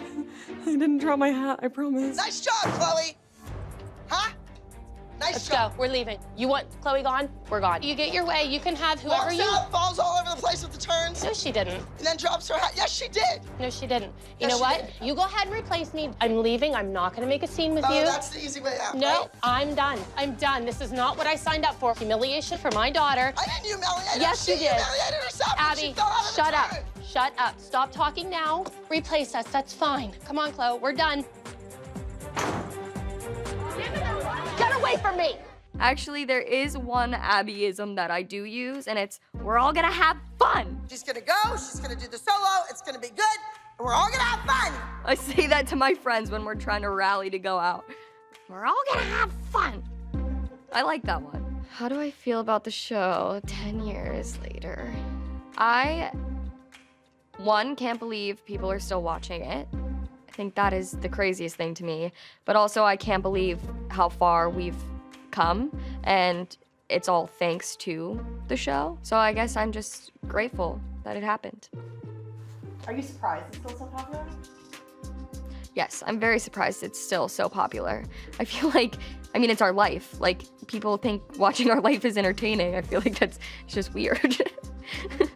I didn't drop my hat, I promise. Nice job, Chloe. Huh? Nice Let's job. go. We're leaving. You want Chloe gone? We're gone. You get your way. You can have whoever Walks you... out, falls all over the place with the turns. No, she didn't. And then drops her hat. Yes, she did. No, she didn't. You Yes, know she what? did. You go ahead and replace me. I'm leaving. I'm not going to make a scene with you. Oh, that's the easy way out, No, right? I'm done. I'm done. This is not what I signed up for. Humiliation for my daughter. I didn't humiliate her. Yes, you She did. humiliated herself when she Abby, fell out of the shut up. turn. Shut up. Stop talking now. Replace us. That's fine. Come on, Chloe. We're done. Get away from me. Actually, there is one Abbyism that I do use, and it's, we're all gonna have fun. She's gonna go, she's gonna do the solo, it's gonna be good, and we're all gonna have fun. I say that to my friends when we're trying to rally to go out. We're all gonna have fun. I like that one. How do I feel about the show 10 years later? I, one, can't believe people are still watching it. I think that is the craziest thing to me. But also, I can't believe how far we've come, and it's all thanks to the show. So I guess I'm just grateful that it happened. Are you surprised it's still so popular? Yes, I'm very surprised it's still so popular. I feel like, I mean, it's our life. Like, people think watching our life is entertaining. I feel like it's just weird.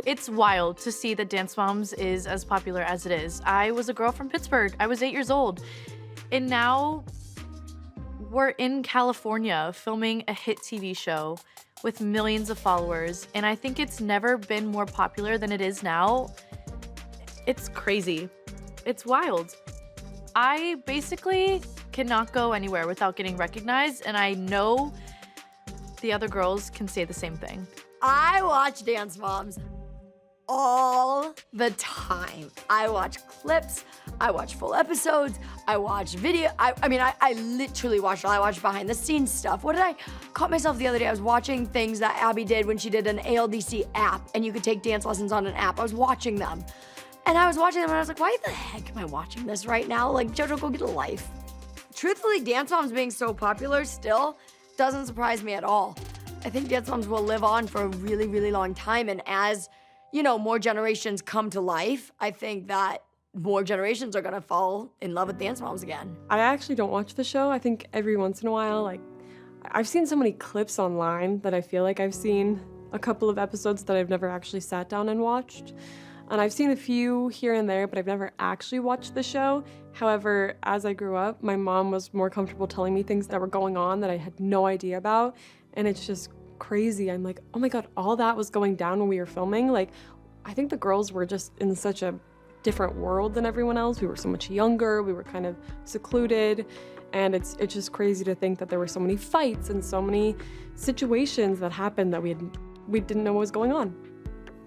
It's wild to see that Dance Moms is as popular as it is. I was a girl from Pittsburgh. I was 8 years old. And now we're in California filming a hit TV show with millions of followers. And I think it's never been more popular than it is now. It's crazy. It's wild. I basically cannot go anywhere without getting recognized, and I know the other girls can say the same thing. I watch Dance Moms all the time. I watch clips, I watch full episodes, I watch video. I literally watch it all. I watch behind the scenes stuff. What did I caught myself the other day? I was watching things that Abby did when she did an ALDC app, and you could take dance lessons on an app. I was watching them. And I was watching them and I was like, why the heck am I watching this right now? Like, JoJo, go get a life. Truthfully, Dance Moms being so popular still doesn't surprise me at all. I think Dance Moms will live on for a really, really long time. And as, you know, more generations come to life, I think that more generations are gonna fall in love with Dance Moms again. I actually don't watch the show. I think every once in a while, like, I've seen so many clips online that I feel like I've seen a couple of episodes that I've never actually sat down and watched. And I've seen a few here and there, but I've never actually watched the show. However, as I grew up, my mom was more comfortable telling me things that were going on that I had no idea about. And it's just crazy. I'm like, oh my God, all that was going down when we were filming. Like, I think the girls were just in such a different world than everyone else. We were so much younger, we were kind of secluded. And it's just crazy to think that there were so many fights and so many situations that happened that we didn't know what was going on.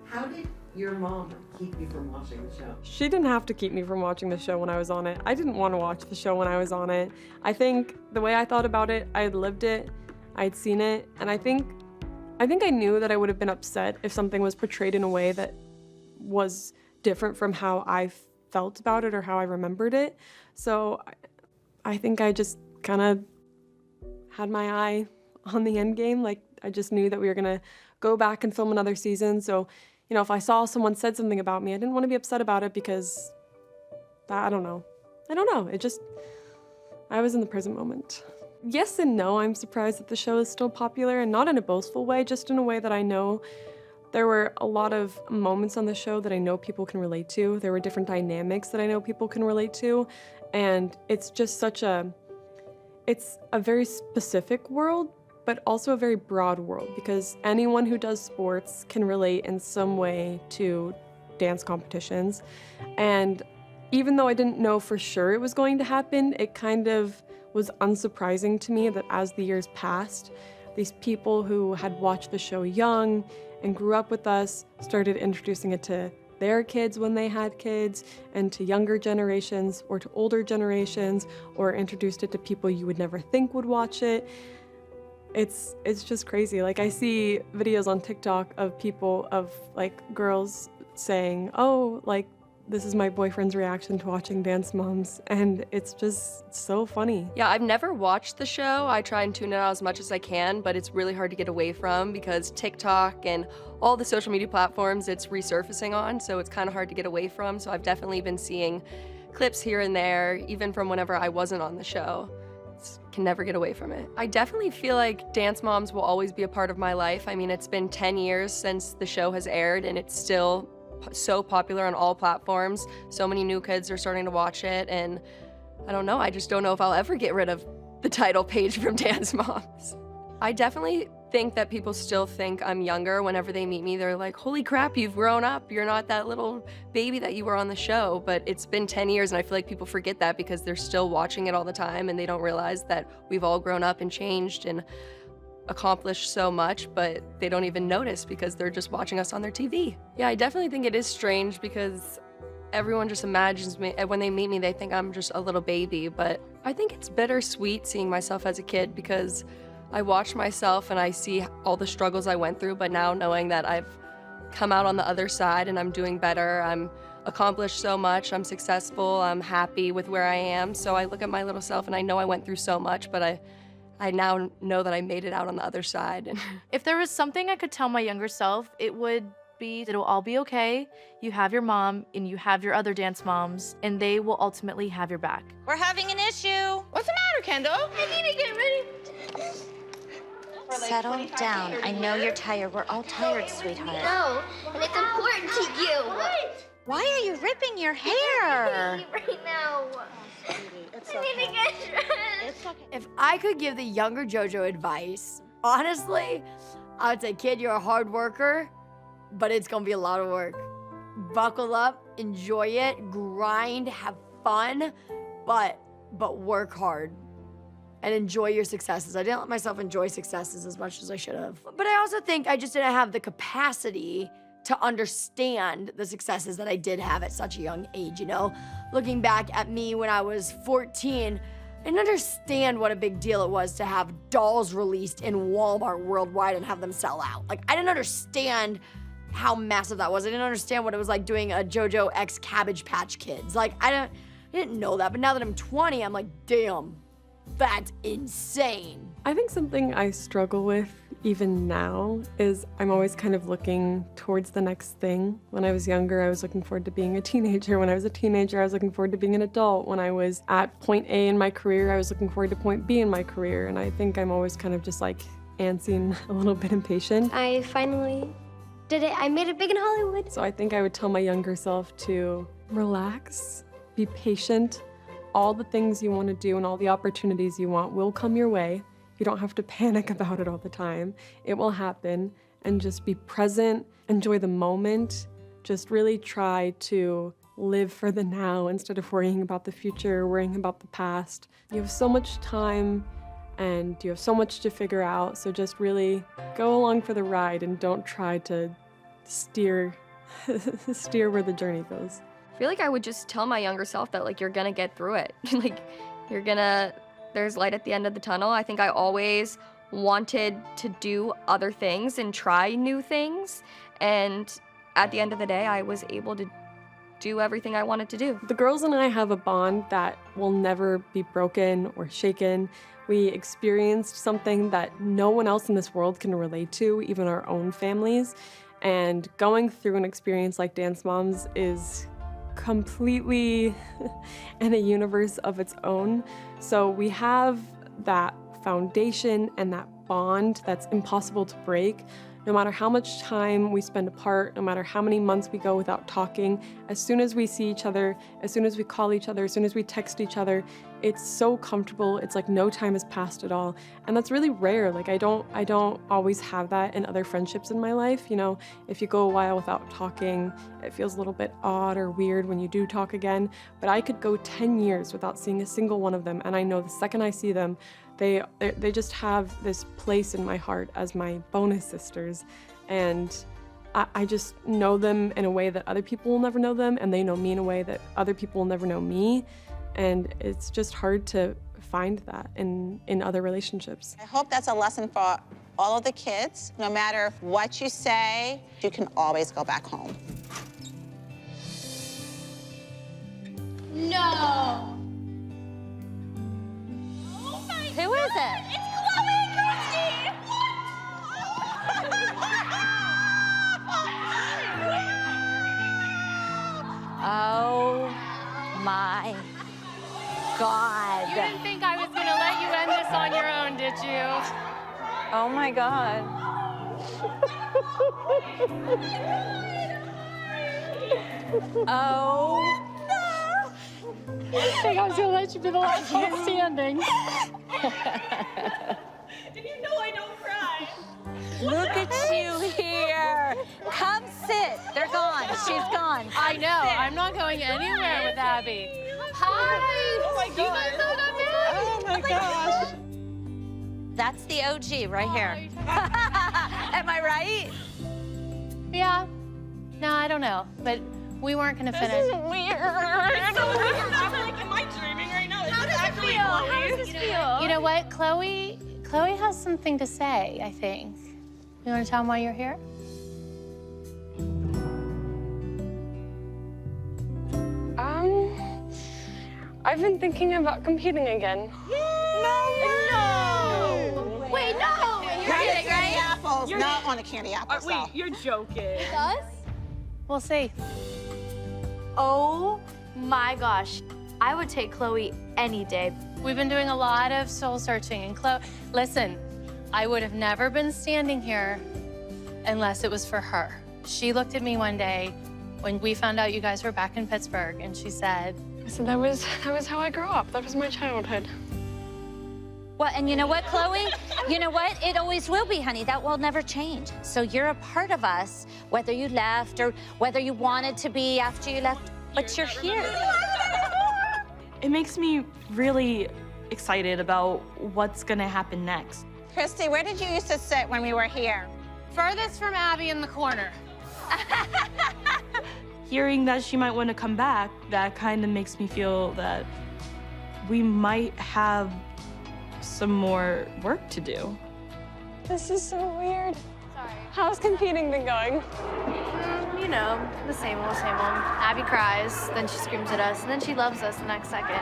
How did your mom keep you from watching the show? She didn't have to keep me from watching the show when I was on it. I didn't want to watch the show when I was on it. I think the way I thought about it, I had lived it, I had seen it, and I think I knew that I would have been upset if something was portrayed in a way that was different from how I felt about it or how I remembered it. So I think I just kind of had my eye on the end game. Like, I just knew that we were gonna go back and film another season. So, you know, if I saw someone said something about me, I didn't want to be upset about it because I don't know. It just, I was in the present moment. Yes and no, I'm surprised that the show is still popular, and not in a boastful way, just in a way that I know there were a lot of moments on the show that I know people can relate to. There were different dynamics that I know people can relate to, and it's just it's a very specific world, but also a very broad world, because anyone who does sports can relate in some way to dance competitions. And even though I didn't know for sure it was going to happen, it kind of was unsurprising to me that as the years passed, these people who had watched the show young and grew up with us started introducing it to their kids when they had kids, and to younger generations or to older generations, or introduced it to people you would never think would watch it. It's just crazy. Like, I see videos on TikTok of people, of like girls saying, oh, like, this is my boyfriend's reaction to watching Dance Moms, and it's just so funny. Yeah, I've never watched the show. I try and tune it out as much as I can, but it's really hard to get away from because TikTok and all the social media platforms it's resurfacing on, so it's kind of hard to get away from. So I've definitely been seeing clips here and there, even from whenever I wasn't on the show. Can never get away from it. I definitely feel like Dance Moms will always be a part of my life. I mean, it's been 10 years since the show has aired, and it's still so popular on all platforms. So many new kids are starting to watch it, and I don't know, I just don't know if I'll ever get rid of the title page from Dance Moms. I definitely think that people still think I'm younger. Whenever they meet me, they're like, holy crap, you've grown up. You're not that little baby that you were on the show. But it's been 10 years, and I feel like people forget that because they're still watching it all the time, and they don't realize that we've all grown up and changed and accomplished so much, but they don't even notice because they're just watching us on their TV. Yeah, I definitely think it is strange because everyone just imagines me, when they meet me, they think I'm just a little baby, but I think it's bittersweet seeing myself as a kid because I watch myself and I see all the struggles I went through, but now knowing that I've come out on the other side and I'm doing better, I'm accomplished so much, I'm successful, I'm happy with where I am, so I look at my little self and I know I went through so much, but I now know that I made it out on the other side. If there was something I could tell my younger self, it would be, it'll all be okay. You have your mom and you have your other dance moms, and they will ultimately have your back. We're having an issue. What's the matter, Kendall? I need to get ready. Settle down. I know you're tired. We're all tired, sweetheart. No, and it's important to you. What? Why are you ripping your hair? Right now. I need to get dressed. If I could give the younger JoJo advice, honestly, I would say, kid, you're a hard worker, but it's gonna be a lot of work. Buckle up, enjoy it, grind, have fun, but work hard and enjoy your successes. I didn't let myself enjoy successes as much as I should have. But I also think I just didn't have the capacity to understand the successes that I did have at such a young age, you know? Looking back at me when I was 14, I didn't understand what a big deal it was to have dolls released in Walmart worldwide and have them sell out. Like, I didn't understand how massive that was. I didn't understand what it was like doing a JoJo X Cabbage Patch Kids. Like, I didn't know that, but now that I'm 20, I'm like, damn, that's insane. I think something I struggle with even now is I'm always kind of looking towards the next thing. When I was younger, I was looking forward to being a teenager. When I was a teenager, I was looking forward to being an adult. When I was at point A in my career, I was looking forward to point B in my career. And I think I'm always kind of just like antsy, a little bit impatient. I finally did it. I made it big in Hollywood. So I think I would tell my younger self to relax, be patient. All the things you want to do and all the opportunities you want will come your way. You don't have to panic about it all the time. It will happen, and just be present, enjoy the moment. Just really try to live for the now instead of worrying about the future, worrying about the past. You have so much time and you have so much to figure out, so just really go along for the ride and don't try to steer where the journey goes. I feel like I would just tell my younger self that, like, you're gonna get through it. Like, there's light at the end of the tunnel. I think I always wanted to do other things and try new things. And at the end of the day, I was able to do everything I wanted to do. The girls and I have a bond that will never be broken or shaken. We experienced something that no one else in this world can relate to, even our own families. And going through an experience like Dance Moms is completely in a universe of its own. So we have that foundation and that bond that's impossible to break. No matter how much time we spend apart, no matter how many months we go without talking, as soon as we see each other, as soon as we call each other, as soon as we text each other, it's so comfortable. It's like no time has passed at all. And that's really rare. Like I don't always have that in other friendships in my life. You know, if you go a while without talking, it feels a little bit odd or weird when you do talk again. But I could go 10 years without seeing a single one of them. And I know the second I see them, they just have this place in my heart as my bonus sisters. And I just know them in a way that other people will never know them, and they know me in a way that other people will never know me. And it's just hard to find that in other relationships. I hope that's a lesson for all of the kids. No matter what you say, you can always go back home. No. Who is it? It's Chloe and Christy. Oh my God. You didn't think I was going to let you end this on your own, did you? Oh my God. Oh. I think I was going to let you be the last one standing. And you know I don't cry. Look at you here. Come sit. They're gone. She's gone. I know. I'm not going anywhere with Abby. Hi. Oh my God. You guys know that Oh my gosh. That's the OG right here. Am I right? Yeah. No, I don't know. But we weren't going to finish. This is weird. It's so weird. I'm like, am I dreaming right now? How does it feel? How does this feel? You know what? Chloe has something to say, I think. You want to tell them why you're here? I've been thinking about competing again. No. Wait, no. You're kidding, right? Apples, not on the candy apples. Wait, you're joking. Us? We'll see. Oh my gosh. I would take Chloe any day. We've been doing a lot of soul searching, and Chloe, listen, I would have never been standing here unless it was for her. She looked at me one day when we found out you guys were back in Pittsburgh, and she said, So that was how I grew up. That was my childhood. Well, and you know what, Chloe? You know what? It always will be, honey. That will never change. So you're a part of us, whether you left or whether you wanted to be after you left, but you're here. It makes me really excited about what's gonna happen next. Christy, where did you used to sit when we were here? furthest from Abby in the corner. Hearing that she might want to come back, that kind of makes me feel that we might have some more work to do. This is so weird. Sorry. How's competing been going? You know, the same old, same old. Abby cries, then she screams at us, and then she loves us the next second.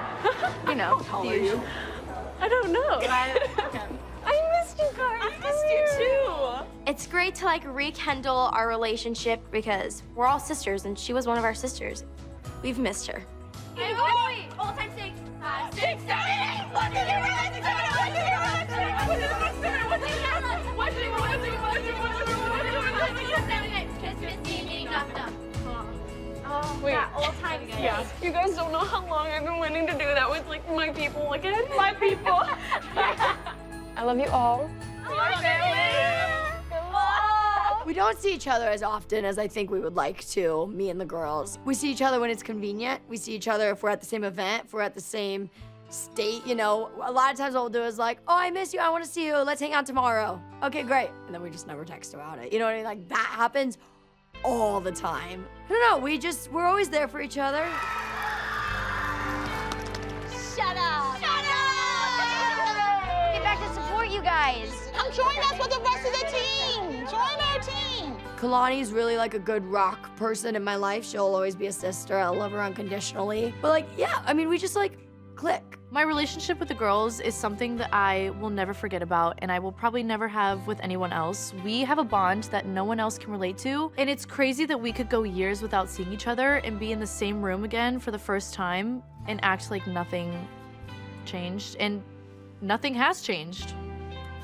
You know, How old are you? I don't know. I missed you guys. I missed you too. It's great to like rekindle our relationship because we're all sisters and she was one of our sisters. We've missed her. Wait, all time 6, 5, 6, 7, 8. Look at your Wait, all time yeah. You guys don't know how long I've been wanting to do that with like my people again. My people. I love you all. We don't see each other as often as I think we would like to, me and the girls. We see each other when it's convenient. We see each other if we're at the same event, if we're at the same state, you know. A lot of times what we'll do is like, oh, I miss you, I want to see you, let's hang out tomorrow. Okay, great. And then we just never text about it. You know what I mean? Like, that happens all the time. I don't know, we're always there for each other. Shut up. Shut up. Get back to support you guys. Come join us with the rest of the team. Join our team. Kalani's really like a good rock person in my life. She'll always be a sister. I love her unconditionally. But like, yeah, I mean, we just like click. My relationship with the girls is something that I will never forget about, and I will probably never have with anyone else. We have a bond that no one else can relate to, and it's crazy that we could go years without seeing each other and be in the same room again for the first time and act like nothing changed, and nothing has changed.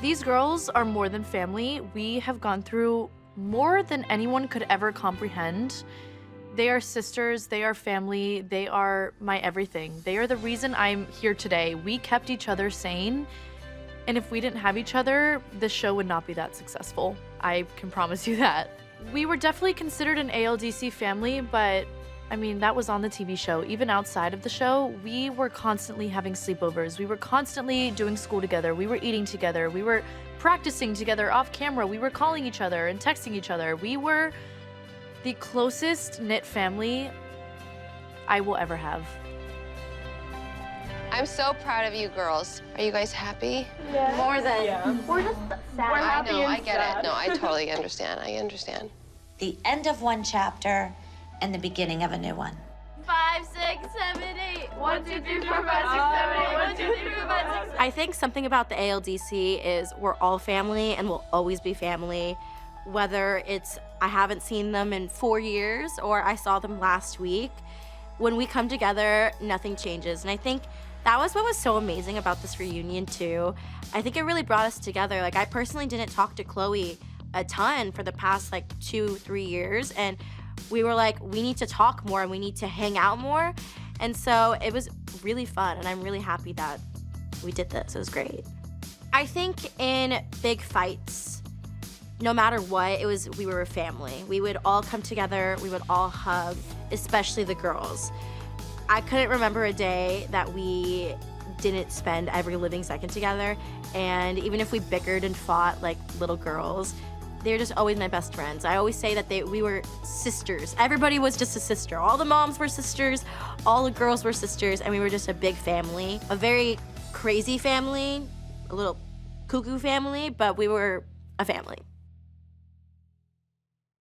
These girls are more than family. We have gone through more than anyone could ever comprehend. They are sisters, they are family, they are my everything. They are the reason I'm here today. We kept each other sane, and if we didn't have each other, this show would not be that successful. I can promise you that. We were definitely considered an ALDC family, but I mean, that was on the TV show. Even outside of the show, we were constantly having sleepovers. We were constantly doing school together. We were eating together. We were practicing together off camera. We were calling each other and texting each other. We were the closest knit family I will ever have. I'm so proud of you girls. Are you guys happy? Yeah. More than. Yeah. We're just sad. I know, I get sad. it. No, I totally understand. I understand. The end of one chapter and the beginning of a new one. 5, 6, 7, 8. 1, 2, 3, 4, 5, 6, 7, 8. 1, 2, 3, 4, 5, 6, 7. I think something about the ALDC is we're all family and we'll always be family. Whether it's I haven't seen them in 4 years or I saw them last week, when we come together, nothing changes. And I think that was what was so amazing about this reunion too. I think it really brought us together. Like I personally didn't talk to Chloe a ton for the past like 2-3 years, and we were like, we need to talk more and we need to hang out more. And so it was really fun, and I'm really happy that we did this. It was great. I think in big fights, no matter what, we were a family. We would all come together, we would all hug, especially the girls. I couldn't remember a day that we didn't spend every living second together, and even if we bickered and fought like little girls, they're just always my best friends. I always say that we were sisters. Everybody was just a sister. All the moms were sisters, all the girls were sisters, and we were just a big family. A very crazy family, a little cuckoo family, but we were a family.